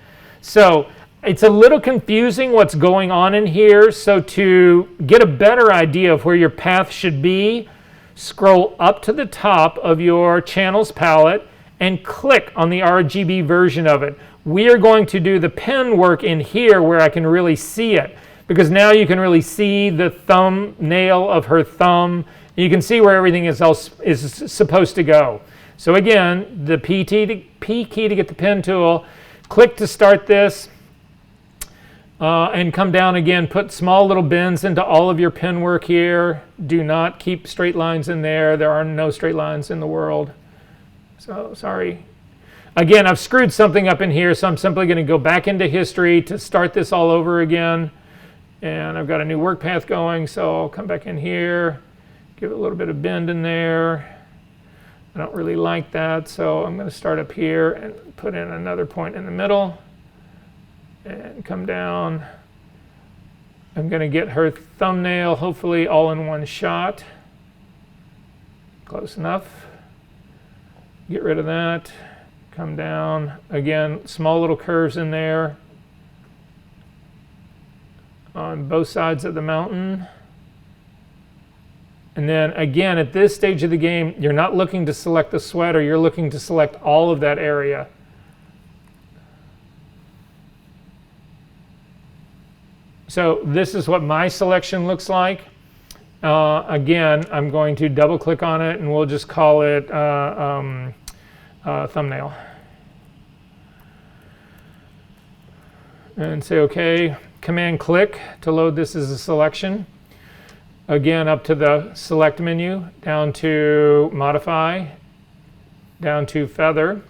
So it's a little confusing what's going on in here, so to get a better idea of where your path should be, scroll up to the top of your channels palette and click on the RGB version of it. We are going to do the pen work in here where I can really see it, because now you can really see the thumbnail of her thumb. You can see where everything is supposed to go. So again, the P key to get the pen tool, click to start this, and come down again, put small little bends into all of your pen work here. Do not keep straight lines in there. There are no straight lines in the world. So sorry. Again, I've screwed something up in here, so I'm simply going to go back into history to start this all over again. And I've got a new work path going, so I'll come back in here, give it a little bit of bend in there. I don't really like that, so I'm going to start up here and put in another point in the middle and come down. I'm going to get her thumbnail hopefully all in one shot. Close enough. Get rid of that. Come down. Again, small little curves in there on both sides of the mountain. And then again, at this stage of the game, you're not looking to select the sweater, you're looking to select all of that area. So this is what my selection looks like. Again, I'm going to double click on it and we'll just call it thumbnail. And say OK. Command click to load this as a selection. Again, up to the select menu, down to modify, down to feather.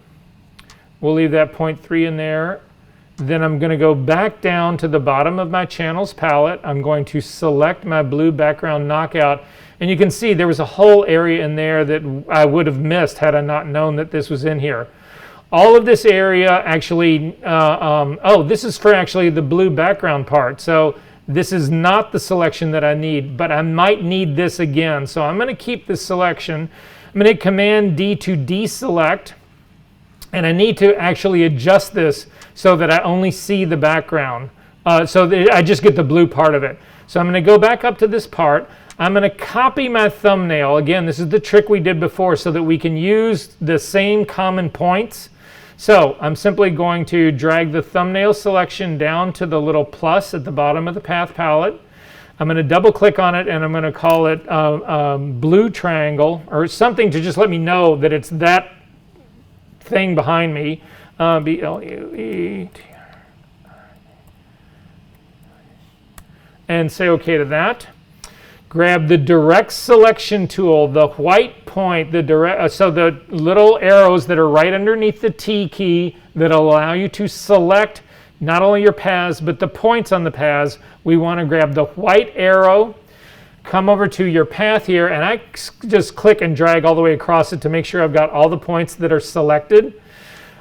We'll leave that 0.3 in there. Then I'm going to go back down to the bottom of my channels palette. I'm going to select my blue background knockout. And you can see there was a whole area in there that I would have missed had I not known that this was in here. All of this area actually, this is for actually the blue background part. So this is not the selection that I need, but I might need this again. So I'm going to keep this selection. I'm going to hit Command D to deselect. And I need to actually adjust this so that I only see the background. So that I just get the blue part of it. So I'm going to go back up to this part. I'm going to copy my thumbnail. Again, this is the trick we did before so that we can use the same common points. So I'm simply going to drag the thumbnail selection down to the little plus at the bottom of the path palette. I'm going to double click on it and I'm going to call it blue triangle or something to just let me know that it's that thing behind me. BLUE. And say OK to that. Grab the direct selection tool, the white point, so the little arrows that are right underneath the T key that allow you to select not only your paths, but the points on the paths. We want to grab the white arrow, come over to your path here, and I just click and drag all the way across it to make sure I've got all the points that are selected.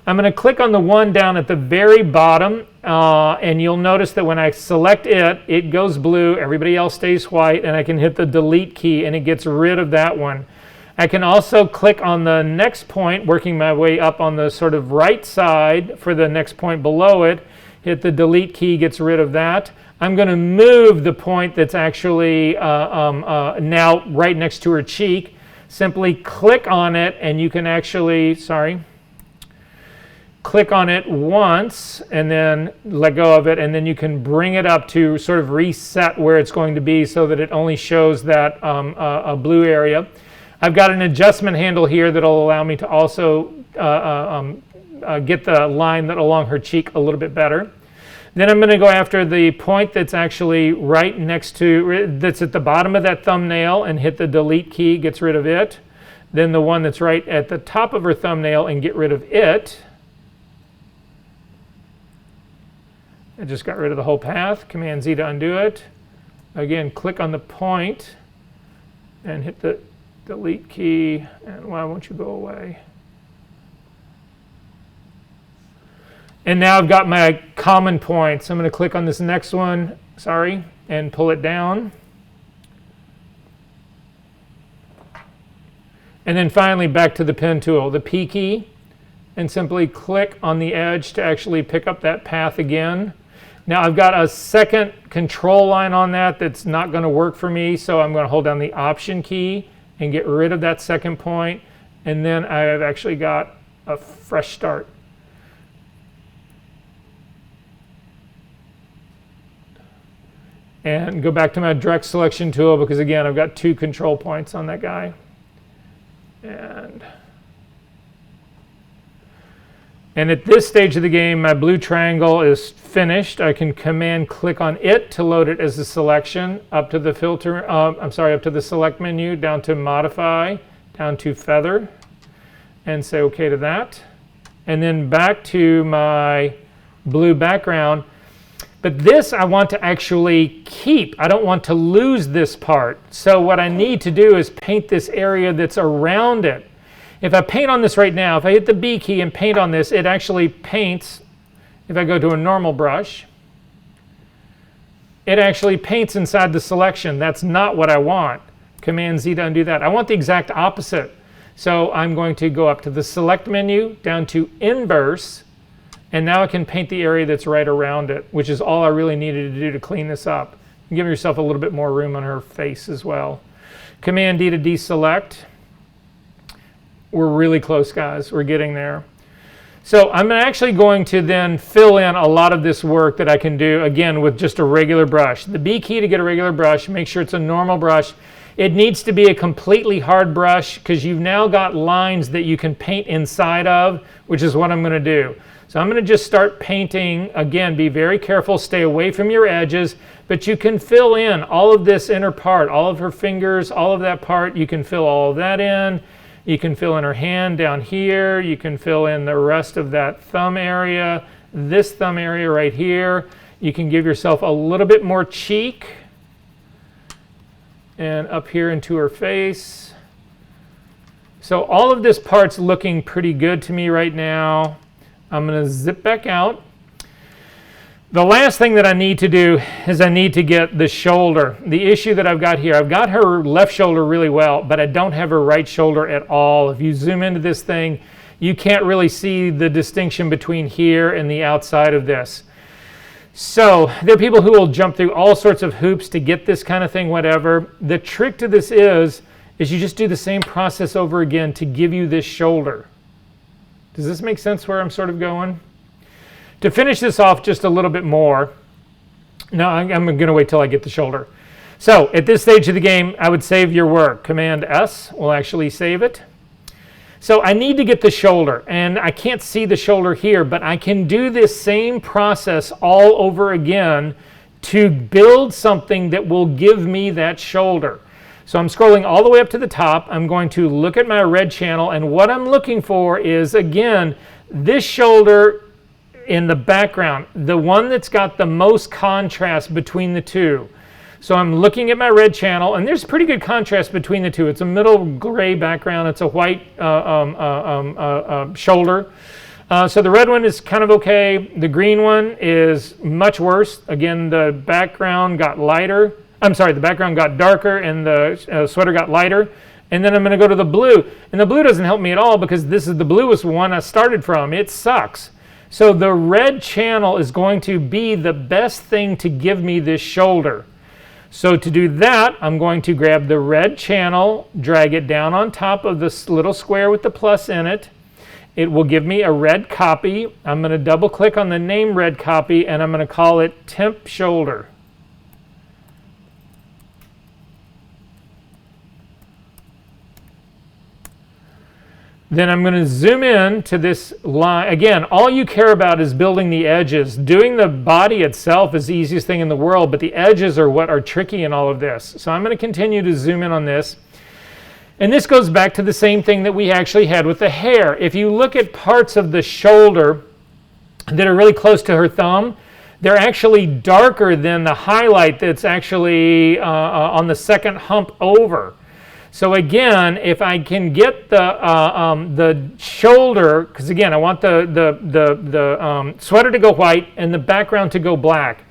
I'm going to click on the one down at the very bottom, and you'll notice that when I select it, it goes blue, everybody else stays white, and I can hit the delete key and it gets rid of that one. I can also click on the next point, working my way up on the sort of right side for the next point below it, hit the delete key, gets rid of that. I'm going to move the point that's actually now right next to her cheek. Simply click on it and you can actually, click on it once and then let go of it, and then you can bring it up to sort of reset where it's going to be so that it only shows that blue area. I've got an adjustment handle here that'll allow me to also get the line that along her cheek a little bit better. Then I'm going to go after the point that's actually right next to, that's at the bottom of that thumbnail and hit the delete key, gets rid of it. Then the one that's right at the top of her thumbnail and get rid of it. I just got rid of the whole path. Command Z to undo it. Again, click on the point and hit the delete key. And why won't you go away? And now I've got my common points. I'm going to click on this next one, sorry, and pull it down. And then finally back to the pen tool, the P key, and simply click on the edge to actually pick up that path again. Now I've got a second control line on that that's not going to work for me, so I'm going to hold down the Option key and get rid of that second point, and then I have actually got a fresh start. And go back to my direct selection tool because again I've got 2 control points on that guy. And at this stage of the game, my blue triangle is finished. I can command click on it to load it as a selection up to the filter, up to the select menu, down to modify, down to feather, and say OK to that. And then back to my blue background. But this I want to actually keep. I don't want to lose this part. So what I need to do is paint this area that's around it. If I paint on this right now, if I hit the B key and paint on this, it actually paints. If I go to a normal brush, it actually paints inside the selection. That's not what I want. Command Z to undo that. I want the exact opposite. So I'm going to go up to the select menu, down to inverse, and now I can paint the area that's right around it, which is all I really needed to do to clean this up. Give yourself a little bit more room on her face as well. Command D to deselect. We're really close, guys. We're getting there. So I'm actually going to then fill in a lot of this work that I can do, again, with just a regular brush. The B key to get a regular brush, make sure it's a normal brush. It needs to be a completely hard brush because you've now got lines that you can paint inside of, which is what I'm going to do. So I'm going to just start painting. Again, be very careful. Stay away from your edges. But you can fill in all of this inner part, all of her fingers, all of that part. You can fill all of that in. You can fill in her hand down here. You can fill in the rest of that thumb area, this thumb area right here. You can give yourself a little bit more cheek. And up here into her face. So all of this part's looking pretty good to me right now. I'm going to zip back out. The last thing that I need to do is I need to get the shoulder. The issue that I've got here, I've got her left shoulder really well, but I don't have her right shoulder at all. If you zoom into this thing, you can't really see the distinction between here and the outside of this. So there are people who will jump through all sorts of hoops to get this kind of thing, whatever. The trick to this is you just do the same process over again to give you this shoulder. Does this make sense where I'm sort of going? To finish this off just a little bit more, no, I'm going to wait till I get the shoulder. So at this stage of the game, I would save your work. Command S will actually save it. So I need to get the shoulder, and I can't see the shoulder here, but I can do this same process all over again to build something that will give me that shoulder. So I'm scrolling all the way up to the top. I'm going to look at my red channel, and what I'm looking for is, again, this shoulder in the background, the one that's got the most contrast between the two. So I'm looking at my red channel, and there's pretty good contrast between the two. It's a middle gray background. It's a white shoulder. So the red one is kind of okay. The green one is much worse. Again, the background got lighter. I'm sorry, the background got darker, and the sweater got lighter. And then I'm going to go to the blue. And the blue doesn't help me at all because this is the bluest one I started from. It sucks. So the red channel is going to be the best thing to give me this shoulder. So to do that, I'm going to grab the red channel, drag it down on top of this little square with the plus in it. It will give me a red copy. I'm going to double click on the name red copy, and I'm going to call it temp shoulder. Then I'm going to zoom in to this line. Again, all you care about is building the edges. Doing the body itself is the easiest thing in the world, but the edges are what are tricky in all of this. So I'm going to continue to zoom in on this. And this goes back to the same thing that we actually had with the hair. If you look at parts of the shoulder that are really close to her thumb, they're actually darker than the highlight that's actually on the second hump over. So again, if I can get the shoulder, because again, I want the sweater to go white and the background to go black.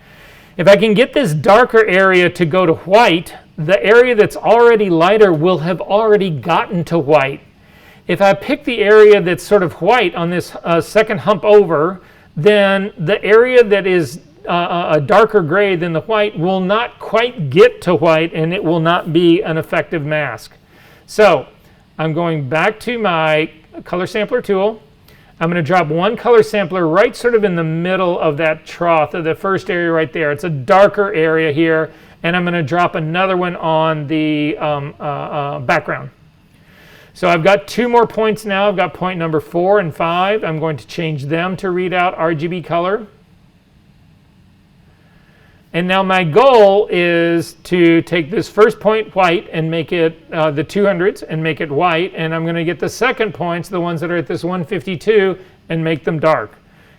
If I can get this darker area to go to white, the area that's already lighter will have already gotten to white. If I pick the area that's sort of white on this second hump over, then the area that is a darker gray than the white will not quite get to white, and it will not be an effective mask. So I'm going back to my color sampler tool. I'm going to drop one color sampler right sort of in the middle of that trough, of the first area right there. It's a darker area here, and I'm going to drop another one on the background. So I've got 2 more points now. I've got point number 4 and 5. I'm going to change them to read out RGB color. And now my goal is to take this first point white and make it the 200s and make it white. And I'm going to get the second points, the ones that are at this 152, and make them dark.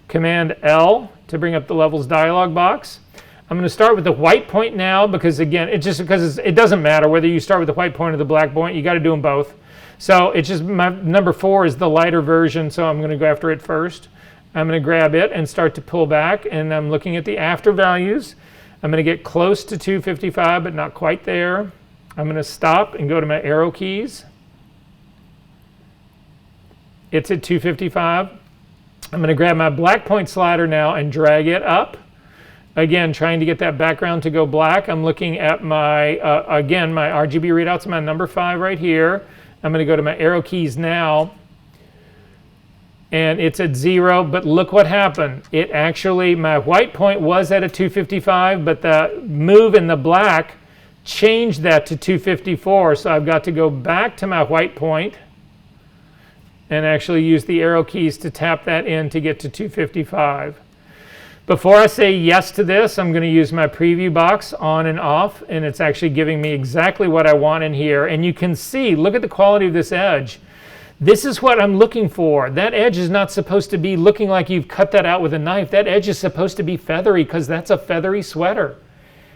Command L to bring up the levels dialog box. I'm going to start with the white point now because, again, it doesn't matter whether you start with the white point or the black point. You got to do them both. So it's just my number 4 is the lighter version, so I'm going to go after it first. I'm going to grab it and start to pull back, and I'm looking at the after values. I'm going to get close to 255, but not quite there. I'm going to stop and go to my arrow keys. It's at 255. I'm going to grab my black point slider now and drag it up. Again, trying to get that background to go black. I'm looking at my, again, my RGB readouts, my number 5 right here. I'm going to go to my arrow keys now. And it's at 0, but look what happened. It actually, my white point was at a 255, but the move in the black changed that to 254. So I've got to go back to my white point and actually use the arrow keys to tap that in to get to 255. Before I say yes to this, I'm going to use my preview box on and off, and it's actually giving me exactly what I want in here. And you can see, look at the quality of this edge. This is what I'm looking for. That edge is not supposed to be looking like you've cut that out with a knife. That edge is supposed to be feathery because that's a feathery sweater.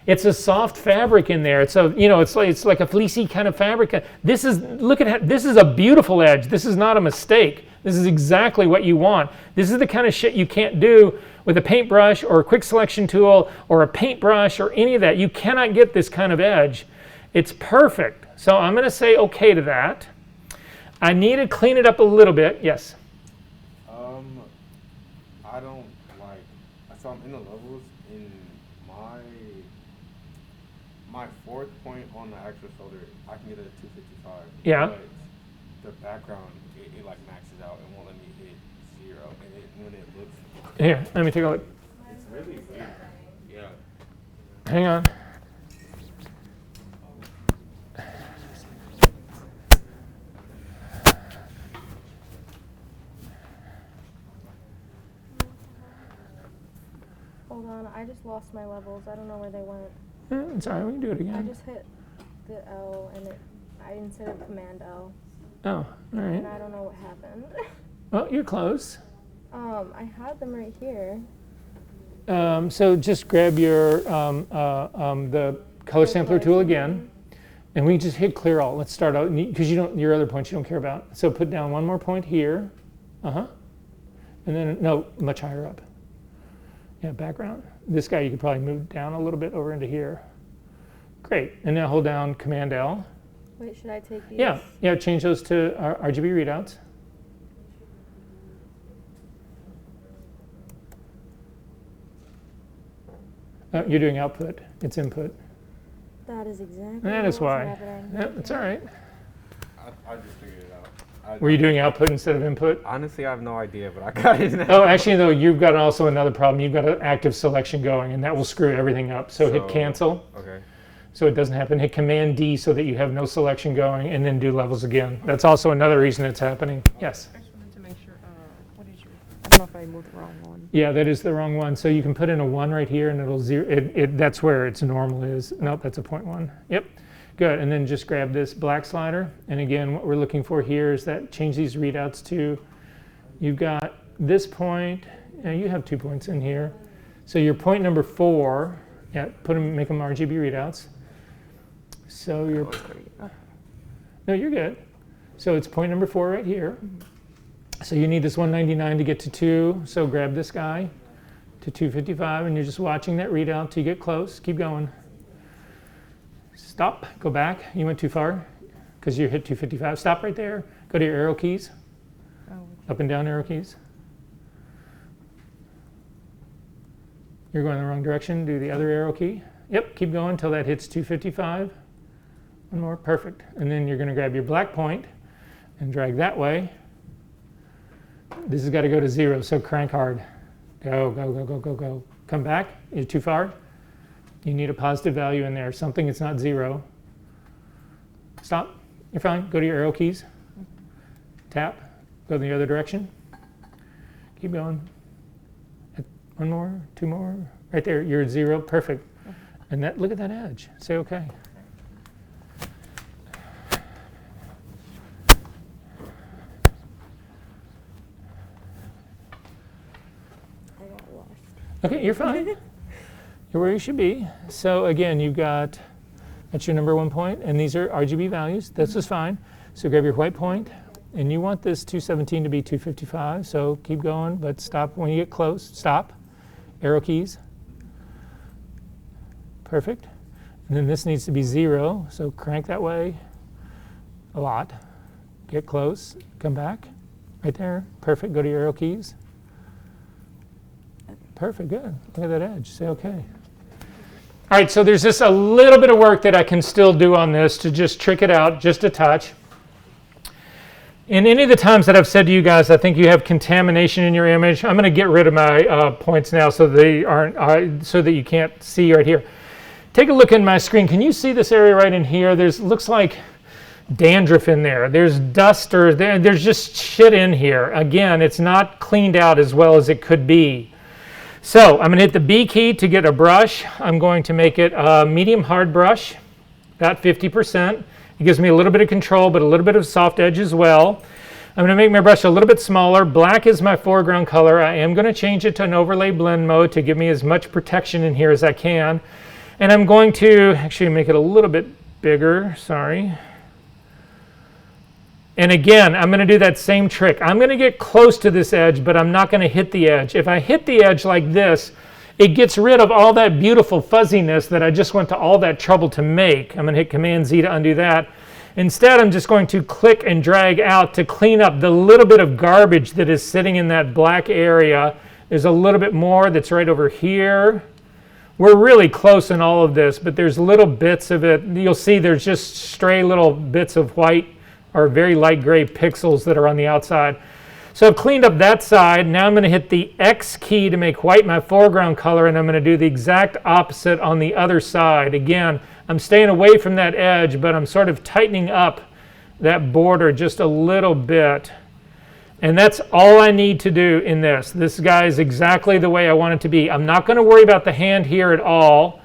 It's a soft fabric in there. It's a, it's like a fleecy kind of fabric. This is, look at, this is a beautiful edge. This is not a mistake. This is exactly what you want. This is the kind of shit you can't do with a paintbrush or a quick selection tool or a paintbrush or any of that. You cannot get this kind of edge. It's perfect. So I'm going to say okay to that. I need to clean it up a little bit. Yes? I don't like, so I'm in the levels in my 4th point on the actual shoulder, I can get it at 255. Yeah. But the background, it like maxes out and won't let me hit 0. And when it looks... Here, let me take a look. It's really weird. Yeah. Hang on. Hold on, I just lost my levels. I don't know where they went. It's all right, we can do it again. I just hit the L and I instead of Command L. Oh, all right. And I don't know what happened. Well, you're close. I had them right here. So just grab your the color sampler tool again, and we just hit clear all. Let's start out because your other points you don't care about. So put down one more point here, and then no, much higher up. Yeah, background. This guy you could probably move down a little bit over into here. Great, and now hold down Command L. Wait, should I take these? Yeah, change those to RGB readouts. You're doing output. It's input. That is exactly That is what's why. happening. Yeah, it's all right. I just figured it out. Were you doing output instead of input? Honestly, I have no idea, but I got it now. Oh, actually, though, you've got also another problem. You've got an active selection going, and that will screw everything up. So hit cancel. Okay. so it doesn't happen. Hit Command D so that you have no selection going, and then do levels again. That's also another reason it's happening. Yes? I just wanted to make sure, what is your, I don't know if I moved the wrong one. Yeah, that is the wrong one. So you can put in a 1 right here, and it'll zero. That's where its normal is. Nope, that's a 0.1. Yep, good. And then just grab this black slider. And again, what we're looking for here is that change these readouts to, you've got this point. You have 2 points in here. So your point number 4, yeah, make them RGB readouts. So you're, no, you're good. So it's point number 4 right here. So you need this 199 to get to 2. So grab this guy to 255, and you're just watching that readout till you get close. Keep going. Stop. Go back. You went too far because you hit 255. Stop right there. Go to your arrow keys. Up and down arrow keys. You're going the wrong direction. Do the other arrow key. Yep. Keep going until that hits 255. One more. Perfect. And then you're going to grab your black point and drag that way. This has got to go to 0, so crank hard. Go, go, go, go, go, go. Come back. You're too far. You need a positive value in there, something that's not 0. Stop. You're fine. Go to your arrow keys. Tap. Go the other direction. Keep going. 1 more, 2 more. Right there. You're at 0. Perfect. And that, look at that edge. Say OK. Okay, you're fine. You're where you should be. So again, you've got, that's your number 1 point, and these are RGB values. This is fine. So grab your white point, and you want this 217 to be 255. So keep going, but stop when you get close. Stop. Arrow keys. Perfect. And then this needs to be 0. So crank that way a lot. Get close. Come back. Right there. Perfect. Go to your arrow keys. Perfect, good. Look at that edge. Say OK. All right, so there's just a little bit of work that I can still do on this to just trick it out just a touch. In any of the times that I've said to you guys, I think you have contamination in your image. I'm going to get rid of my points now so they aren't so that you can't see right here. Take a look in my screen. Can you see this area right in here? Looks like dandruff in there. There's dust or there's just shit in here. Again, it's not cleaned out as well as it could be. So I'm going to hit the B key to get a brush. I'm going to make it a medium hard brush, about 50%. It gives me a little bit of control, but a little bit of soft edge as well. I'm going to make my brush a little bit smaller. Black is my foreground color. I am going to change it to an overlay blend mode to give me as much protection in here as I can. And I'm going to actually make it a little bit bigger. Sorry. And again, I'm going to do that same trick. I'm going to get close to this edge, but I'm not going to hit the edge. If I hit the edge like this, it gets rid of all that beautiful fuzziness that I just went to all that trouble to make. I'm going to hit Command Z to undo that. Instead, I'm just going to click and drag out to clean up the little bit of garbage that is sitting in that black area. There's a little bit more that's right over here. We're really close in all of this, but there's little bits of it. You'll see there's just stray little bits of white or very light gray pixels that are on the outside. So I've cleaned up that side. Now I'm going to hit the X key to make white my foreground color, and I'm going to do the exact opposite on the other side. Again, I'm staying away from that edge, but I'm sort of tightening up that border just a little bit. And that's all I need to do in this. This guy is exactly the way I want it to be. I'm not going to worry about the hand here at all.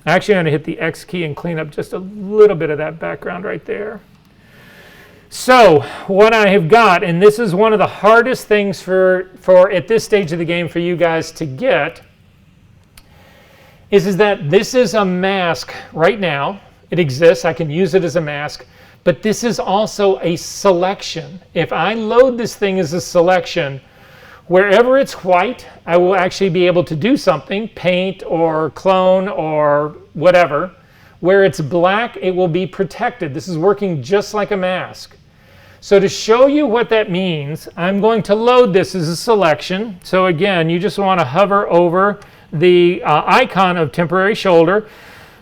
Actually, I'm going to hit the X key and clean up just a little bit of that background right there. So what I have got, and this is one of the hardest things for at this stage of the game for you guys to get, is that this is a mask right now. It exists. I can use it as a mask. But this is also a selection. If I load this thing as a selection, wherever it's white, I will actually be able to do something, paint or clone or whatever. Where it's black, it will be protected. This is working just like a mask. So to show you what that means, I'm going to load this as a selection. So again, you just want to hover over the icon of temporary shoulder,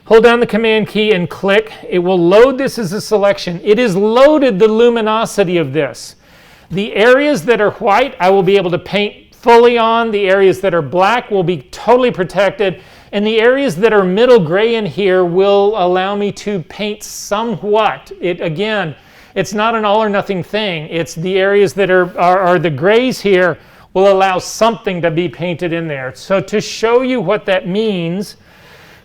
hold down the Command key and click. It will load this as a selection. It has loaded the luminosity of this. The areas that are white, I will be able to paint fully on. The areas that are black will be totally protected. And the areas that are middle gray in here will allow me to paint somewhat. Again, it's not an all or nothing thing. It's the areas that are the grays here will allow something to be painted in there. So to show you what that means,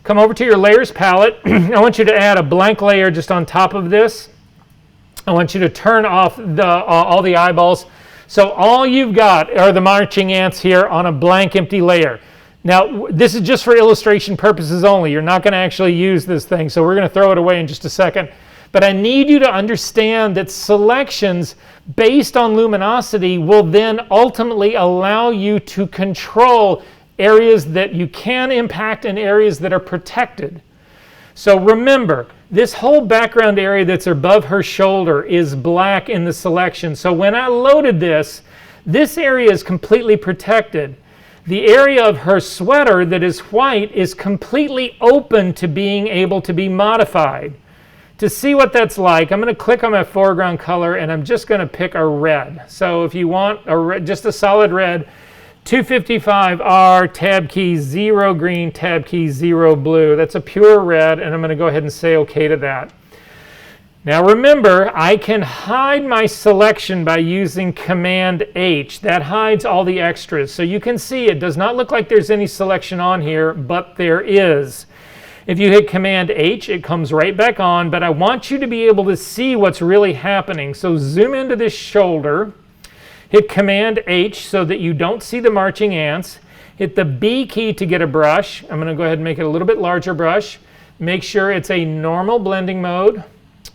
come over to your layers palette. I want you to add a blank layer just on top of this. I want you to turn off all the eyeballs. So all you've got are the marching ants here on a blank empty layer. Now, this is just for illustration purposes only. You're not going to actually use this thing, so we're going to throw it away in just a second. But I need you to understand that selections based on luminosity will then ultimately allow you to control areas that you can impact and areas that are protected. So remember, this whole background area that's above her shoulder is black in the selection. So when I loaded this area is completely protected. The area of her sweater that is white is completely open to being able to be modified. To see what that's like, I'm going to click on my foreground color and I'm just going to pick a red. So if you want a red, just a solid red, 255R, tab key 0 green, tab key 0 blue. That's a pure red, and I'm going to go ahead and say OK to that. Now remember, I can hide my selection by using Command H. That hides all the extras. So you can see it does not look like there's any selection on here, but there is. If you hit Command H, it comes right back on, but I want you to be able to see what's really happening. So zoom into this shoulder, hit Command H so that you don't see the marching ants, hit the B key to get a brush. I'm going to go ahead and make it a little bit larger brush. Make sure it's a normal blending mode,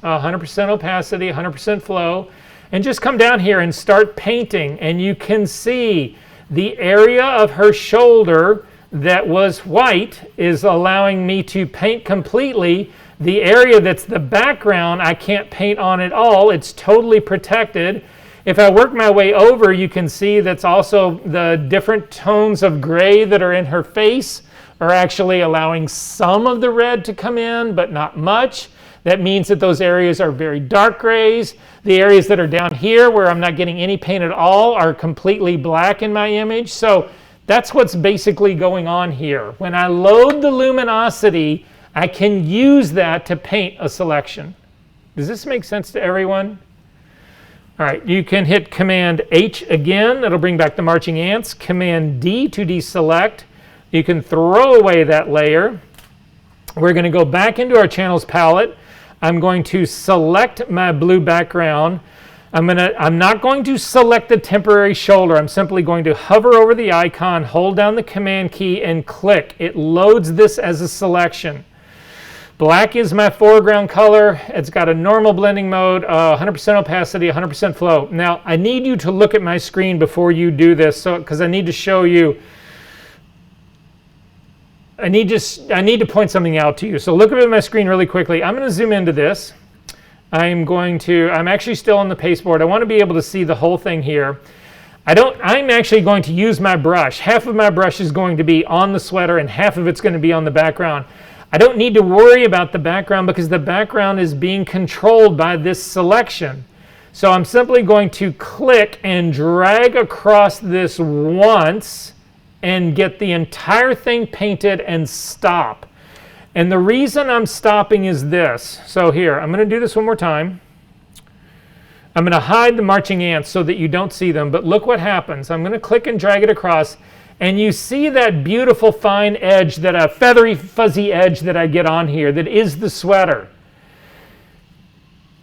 100% opacity, 100% flow, and just come down here and start painting, and you can see the area of her shoulder that was white is allowing me to paint completely. The area that's the background, I can't paint on at all. It's totally protected. If I work my way over, you can see that's also the different tones of gray that are in her face are actually allowing some of the red to come in, but not much. That means that those areas are very dark grays. The areas that are down here where I'm not getting any paint at all are completely black in my image. So that's what's basically going on here. When I load the luminosity, I can use that to paint a selection. Does this make sense to everyone? All right, you can hit Command H again. That'll bring back the marching ants. Command D to deselect. You can throw away that layer. We're going to go back into our channels palette. I'm going to select my blue background. I'm not going to select the temporary shoulder. I'm simply going to hover over the icon, hold down the Command key, and click. It loads this as a selection. Black is my foreground color. It's got a normal blending mode, 100% opacity, 100% flow. Now, I need you to look at my screen before you do this, because I need to show you. I need to point something out to you. So look at my screen really quickly. I'm going to zoom into this. I'm actually still on the pasteboard. I want to be able to see the whole thing here. I'm actually going to use my brush. Half of my brush is going to be on the sweater and half of it's going to be on the background. I don't need to worry about the background because the background is being controlled by this selection. So I'm simply going to click and drag across this once and get the entire thing painted and stop. And the reason I'm stopping is this. So here, I'm going to do this one more time. I'm going to hide the marching ants so that you don't see them, but look what happens. I'm going to click and drag it across, and you see that beautiful fine edge, that a feathery, fuzzy edge that I get on here that is the sweater.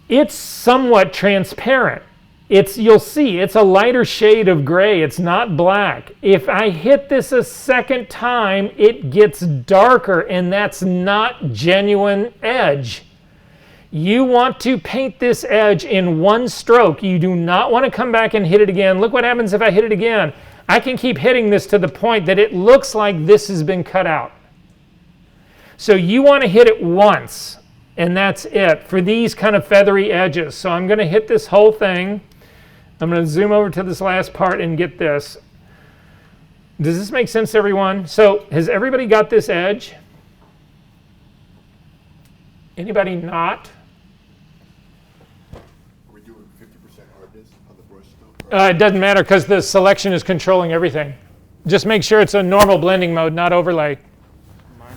It's somewhat transparent. You'll see, it's a lighter shade of gray. It's not black. If I hit this a second time, it gets darker, and that's not genuine edge. You want to paint this edge in one stroke. You do not want to come back and hit it again. Look what happens if I hit it again. I can keep hitting this to the point that it looks like this has been cut out. So you want to hit it once, and that's it for these kind of feathery edges. So I'm going to hit this whole thing. I'm going to zoom over to this last part and get this. Does this make sense to everyone? So has everybody got this edge? Anybody not? Are we doing 50% hardness on the brush still? It doesn't matter because the selection is controlling everything. Just make sure it's a normal blending mode, not overlay. My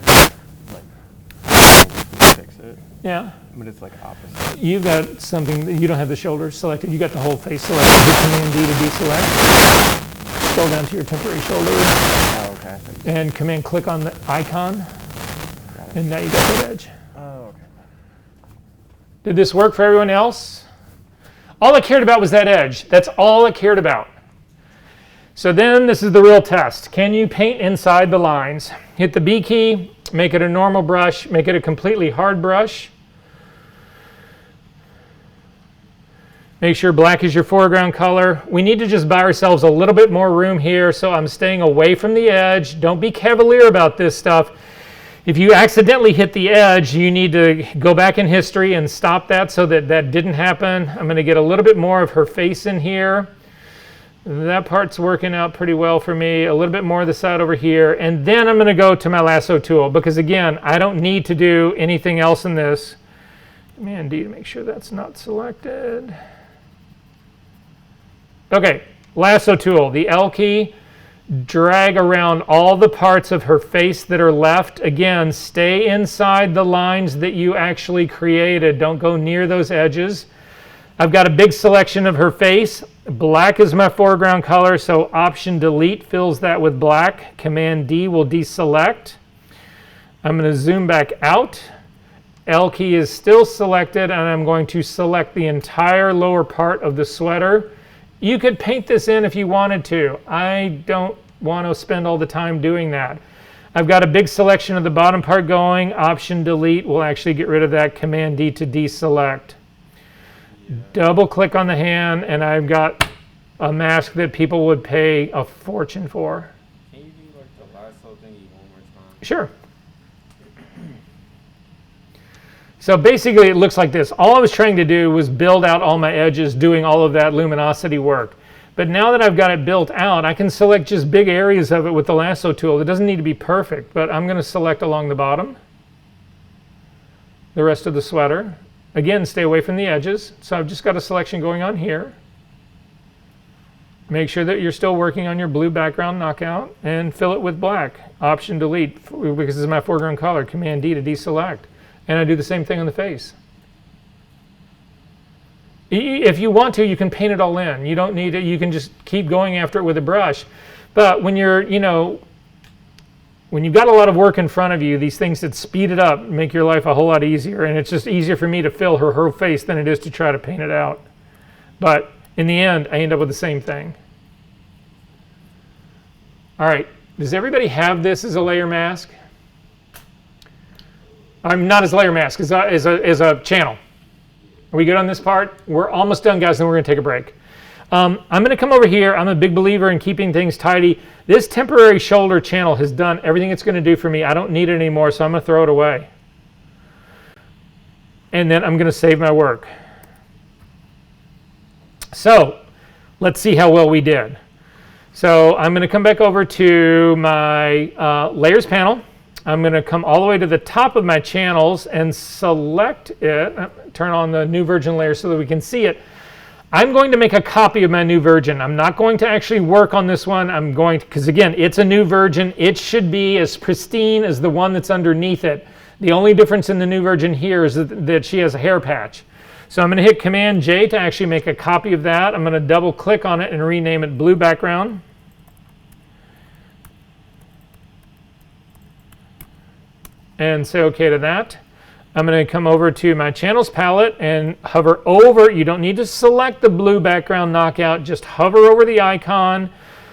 Yeah. But it's like opposite. You've got something that you don't have the shoulders selected. You got the whole face selected. Hit Command D to deselect. Scroll down to your temporary shoulder. Oh, okay. And Command click on the icon. And now you got that edge. Oh, okay. Did this work for everyone else? All I cared about was that edge. That's all I cared about. So then this is the real test. Can you paint inside the lines? Hit the B key, make it a normal brush, make it a completely hard brush. Make sure black is your foreground color. We need to just buy ourselves a little bit more room here, so I'm staying away from the edge. Don't be cavalier about this stuff. If you accidentally hit the edge, you need to go back in history and stop that so that that didn't happen. I'm going to get a little bit more of her face in here. That part's working out pretty well for me. A little bit more of the side over here. And then I'm going to go to my lasso tool because, again, I don't need to do anything else in this. Command D to make sure that's not selected. Okay, lasso tool, the L key. Drag around all the parts of her face that are left. Again, stay inside the lines that you actually created. Don't go near those edges. I've got a big selection of her face. Black is my foreground color, so Option Delete fills that with black. Command D will deselect. I'm going to zoom back out. L key is still selected, and I'm going to select the entire lower part of the sweater. You could paint this in if you wanted to. I don't want to spend all the time doing that. I've got a big selection of the bottom part going. Option Delete will actually get rid of that. Command D to deselect. Double click on the hand, and I've got a mask that people would pay a fortune for. Can you do like the lasso thingy one more time? Sure. So basically it looks like this. All I was trying to do was build out all my edges, doing all of that luminosity work. But now that I've got it built out, I can select just big areas of it with the lasso tool. It doesn't need to be perfect, but I'm going to select along the bottom, the rest of the sweater. Again, stay away from the edges. So I've just got a selection going on here. Make sure that you're still working on your blue background knockout and fill it with black. Option Delete, because this is my foreground color. Command D to deselect. And I do the same thing on the face. If you want to, you can paint it all in. You don't need it. You can just keep going after it with a brush. But when you're, when you've got a lot of work in front of you, these things that speed it up make your life a whole lot easier. And it's just easier for me to fill her whole face than it is to try to paint it out. But in the end, I end up with the same thing. All right, does everybody have this as a layer mask? I'm not as a layer mask, as a channel. Are we good on this part? We're almost done, guys, and we're going to take a break. I'm going to come over here. I'm a big believer in keeping things tidy. This temporary shoulder channel has done everything it's going to do for me. I don't need it anymore, so I'm going to throw it away. And then I'm going to save my work. So let's see how well we did. So I'm going to come back over to my layers panel. I'm going to come all the way to the top of my channels and select it. Turn on the new version layer so that we can see it. I'm going to make a copy of my new version. I'm not going to actually work on this one. I'm going to, because again, it's a new version. It should be as pristine as the one that's underneath it. The only difference in the new version here is that she has a hair patch. So I'm going to hit Command J to actually make a copy of that. I'm going to double click on it and rename it blue background. And say OK to that. I'm going to come over to my channels palette and hover over. You don't need to select the blue background knockout. Just hover over the icon,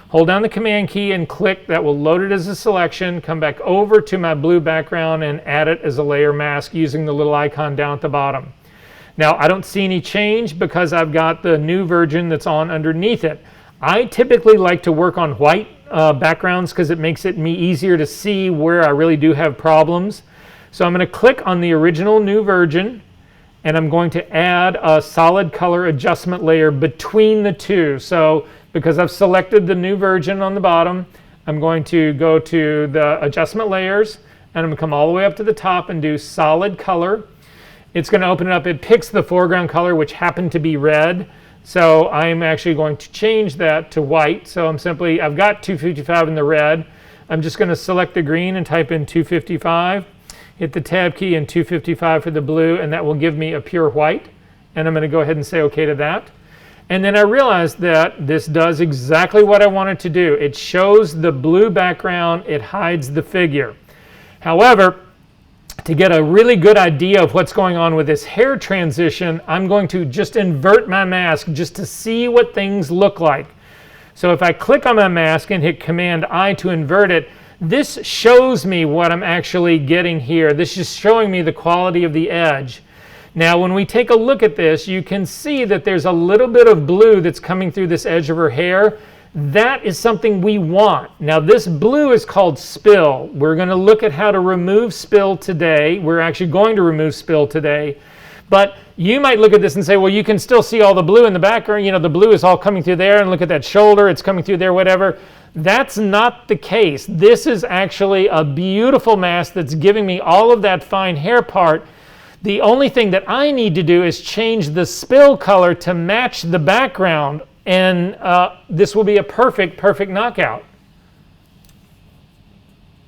hold down the Command key and click. That will load it as a selection. Come back over to my blue background and add it as a layer mask using the little icon down at the bottom. Now, I don't see any change because I've got the new version that's on underneath it. I typically like to work on white backgrounds because it makes it easier to see where I really do have problems. So I'm going to click on the original new version, and I'm going to add a solid color adjustment layer between the two. So because I've selected the new version on the bottom, I'm going to go to the adjustment layers, and I'm going to come all the way up to the top and do solid color. It's going to open it up. It picks the foreground color, which happened to be red. So I'm actually going to change that to white. So I've got 255 in the red. I'm just going to select the green and type in 255. hit the tab key and 255 for the blue, and that will give me a pure white. And I'm going to go ahead and say OK to that. And then I realized that this does exactly what I wanted to do. It shows the blue background, it hides the figure. However, to get a really good idea of what's going on with this hair transition, I'm going to just invert my mask just to see what things look like. So if I click on my mask and hit Command-I to invert it, this shows me what I'm actually getting here. This is showing me the quality of the edge. Now, when we take a look at this, you can see that there's a little bit of blue that's coming through this edge of her hair. That is something we want. Now, this blue is called spill. We're going to look at how to remove spill today. We're actually going to remove spill today. But you might look at this and say, well, you can still see all the blue in the background. You know, the blue is all coming through there, and look at that shoulder. It's coming through there, whatever. That's not the case. This is actually a beautiful mask that's giving me all of that fine hair part. The only thing that I need to do is change the spill color to match the background, and this will be a perfect knockout.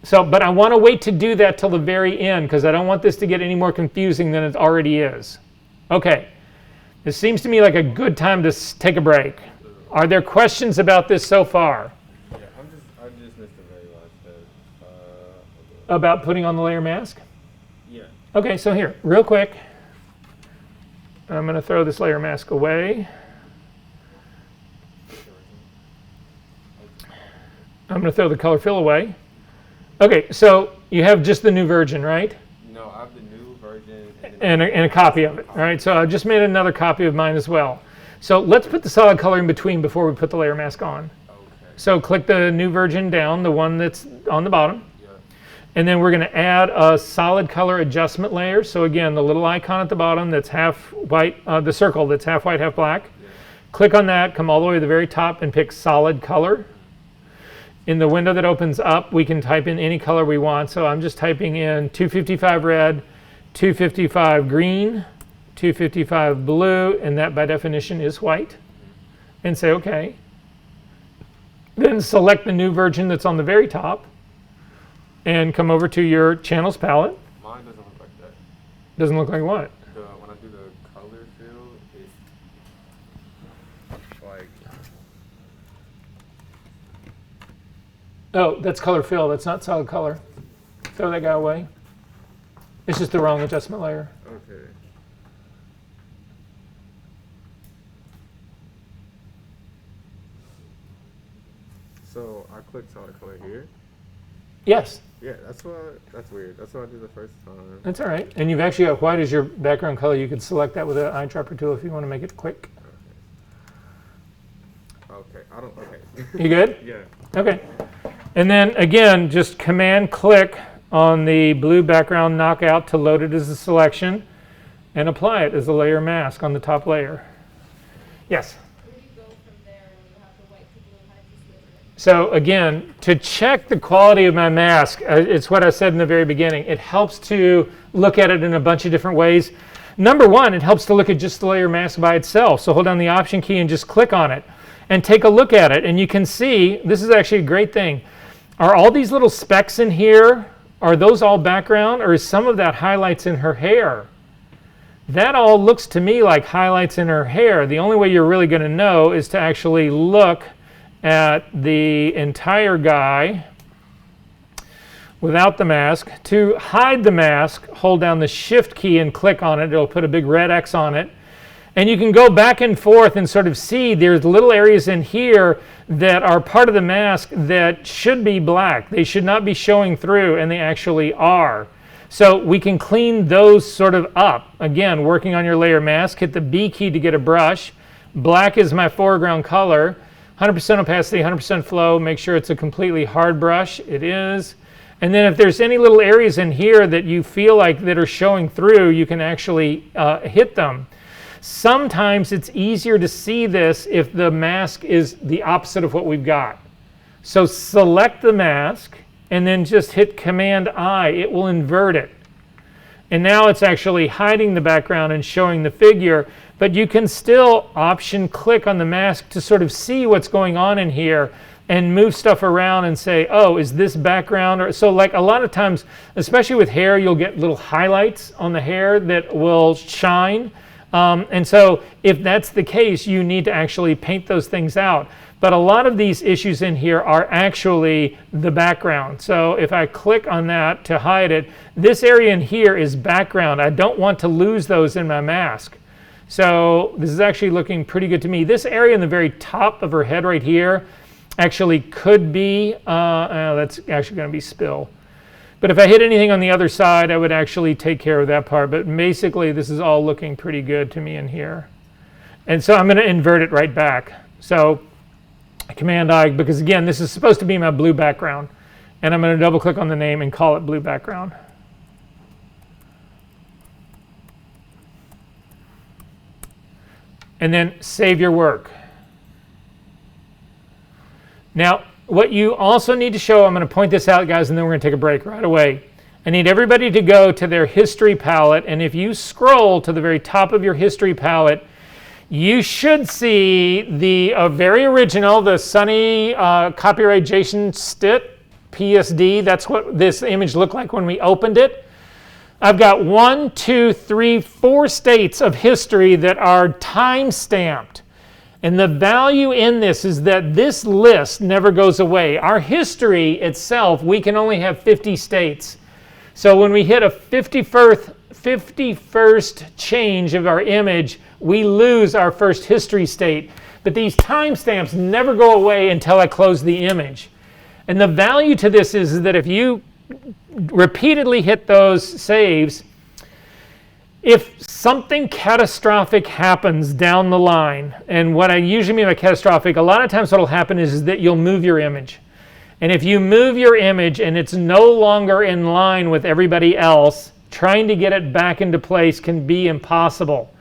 So, but I want to wait to do that till the very end because I don't want this to get any more confusing than it already is. Okay, this seems to me like a good time to take a break. Are there questions about this so far? Yeah, I just missed the very last step. About putting on the layer mask? Yeah. Okay, so here, real quick, I'm going to throw this layer mask away. I'm going to throw the color fill away. Okay, so you have just the new version, right? No, I have the new version And a copy of it, all right? So I just made another copy of mine as well. So let's put the solid color in between before we put the layer mask on. Okay. So click the new version down, the one that's on the bottom. Yeah. And then we're going to add a solid color adjustment layer. So again, the little icon at the bottom that's half white, the circle that's half white, half black. Yeah. Click on that, come all the way to the very top and pick solid color. In the window that opens up, we can type in any color we want. So I'm just typing in 255 red, 255 green, 255 blue, and that by definition is white. And say OK. Then select the new version that's on the very top and come over to your channels palette. Mine doesn't look like that. Doesn't look like what? When I do the color fill, it's like... Oh, that's color fill. That's not solid color. Throw that guy away. It's just the wrong adjustment layer. Okay. So I clicked solid color here. Yes, Yeah, that's weird. That's what I did the first time. that's all right. And you've actually got white as your background color. You could select that with an eyedropper tool if you want to make it quick. Okay. You good? Yeah. Okay. And then again, just command click on the blue background knockout to load it as a selection and apply it as a layer mask on the top layer. Yes? Where do you go from there when you have the white to blue? How did you switch it? So again, to check the quality of my mask, it's what I said in the very beginning. It helps to look at it in a bunch of different ways. Number one, it helps to look at just the layer mask by itself. So hold down the Option key and just click on it and take a look at it. And you can see, this is actually a great thing. Are all these little specks in here, are those all background, or is some of that highlights in her hair? That all looks to me like highlights in her hair. The only way you're really going to know is to actually look at the entire guy without the mask. To hide the mask, hold down the Shift key and click on it. It'll put a big red X on it. And you can go back and forth and sort of see there's little areas in here that are part of the mask that should be black. They should not be showing through, and they actually are. So we can clean those sort of up. Again, working on your layer mask, hit the B key to get a brush. Black is my foreground color. 100% opacity, 100% flow. Make sure it's a completely hard brush. It is. And then if there's any little areas in here that you feel like that are showing through, you can actually hit them. Sometimes it's easier to see this if the mask is the opposite of what we've got. So select the mask and then just hit Command-I. It will invert it. And now it's actually hiding the background and showing the figure, but you can still Option click on the mask to sort of see what's going on in here. and move stuff around and say, oh, is this background? Or so like a lot of times, especially with hair, you'll get little highlights on the hair that will shine. And so if that's the case, you need to actually paint those things out. But a lot of these issues in here are actually the background. So if I click on that to hide it, this area in here is background. I don't want to lose those in my mask. So this is actually looking pretty good to me. This area in the very top of her head right here actually could be, that's actually going to be spill. But if I hit anything on the other side, I would actually take care of that part. But basically, this is all looking pretty good to me in here. And so I'm going to invert it right back. So Command-I, because again, this is supposed to be my blue background. And I'm going to double click on the name and call it blue background. And then save your work. Now, what you also need to show, I'm going to point this out, guys, and then we're going to take a break right away. I need everybody to go to their history palette, and if you scroll to the very top of your history palette, you should see the very original, the Sunny copyright Jason Stitt PSD. That's what this image looked like when we opened it. I've got 1, 2, 3, 4 states of history that are time stamped. And the value in this is that this list never goes away. Our history itself, we can only have 50 states. So when we hit a 51st change of our image, we lose our first history state. But these timestamps never go away until I close the image. And the value to this is that if you repeatedly hit those saves, if something catastrophic happens down the line, and what I usually mean by catastrophic, a lot of times what will happen is that you'll move your image. And if you move your image and it's no longer in line with everybody else, trying to get it back into place can be impossible.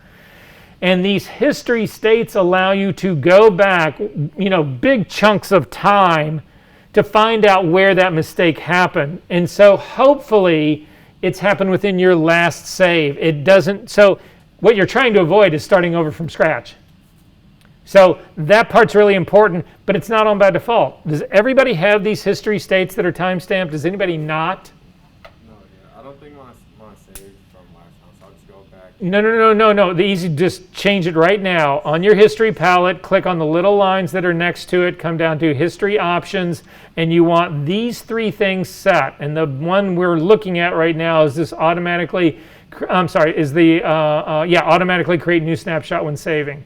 And these history states allow you to go back, big chunks of time to find out where that mistake happened. And so hopefully it's happened within your last save. It doesn't, so what you're trying to avoid is starting over from scratch. So that part's really important, but it's not on by default. Does everybody have these history states that are timestamped? Does anybody not? No, yeah. I don't think mine saved from last time, so I'll just go back. No. The easy, just change it right now. On your history palette, click on the little lines that are next to it, come down to history options, and you want these 3 things set. And the one we're looking at right now is this automatically create new snapshot when saving.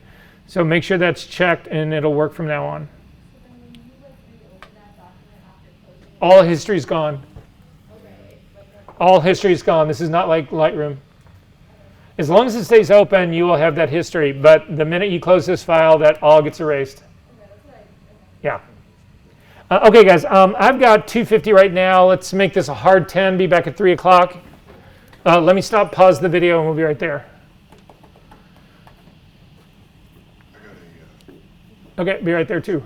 So make sure that's checked and it'll work from now on. So then when you reopen that document after closing, All history is gone. okay, it's like All history is gone. This is not like Lightroom. As long as it stays open, you will have that history. But the minute you close this file, that all gets erased. Yeah. Okay, guys. I've got 2:50 right now. Let's make this a hard 10. Be back at 3 o'clock. Let me pause the video, and we'll be right there. I got a Okay, be right there too.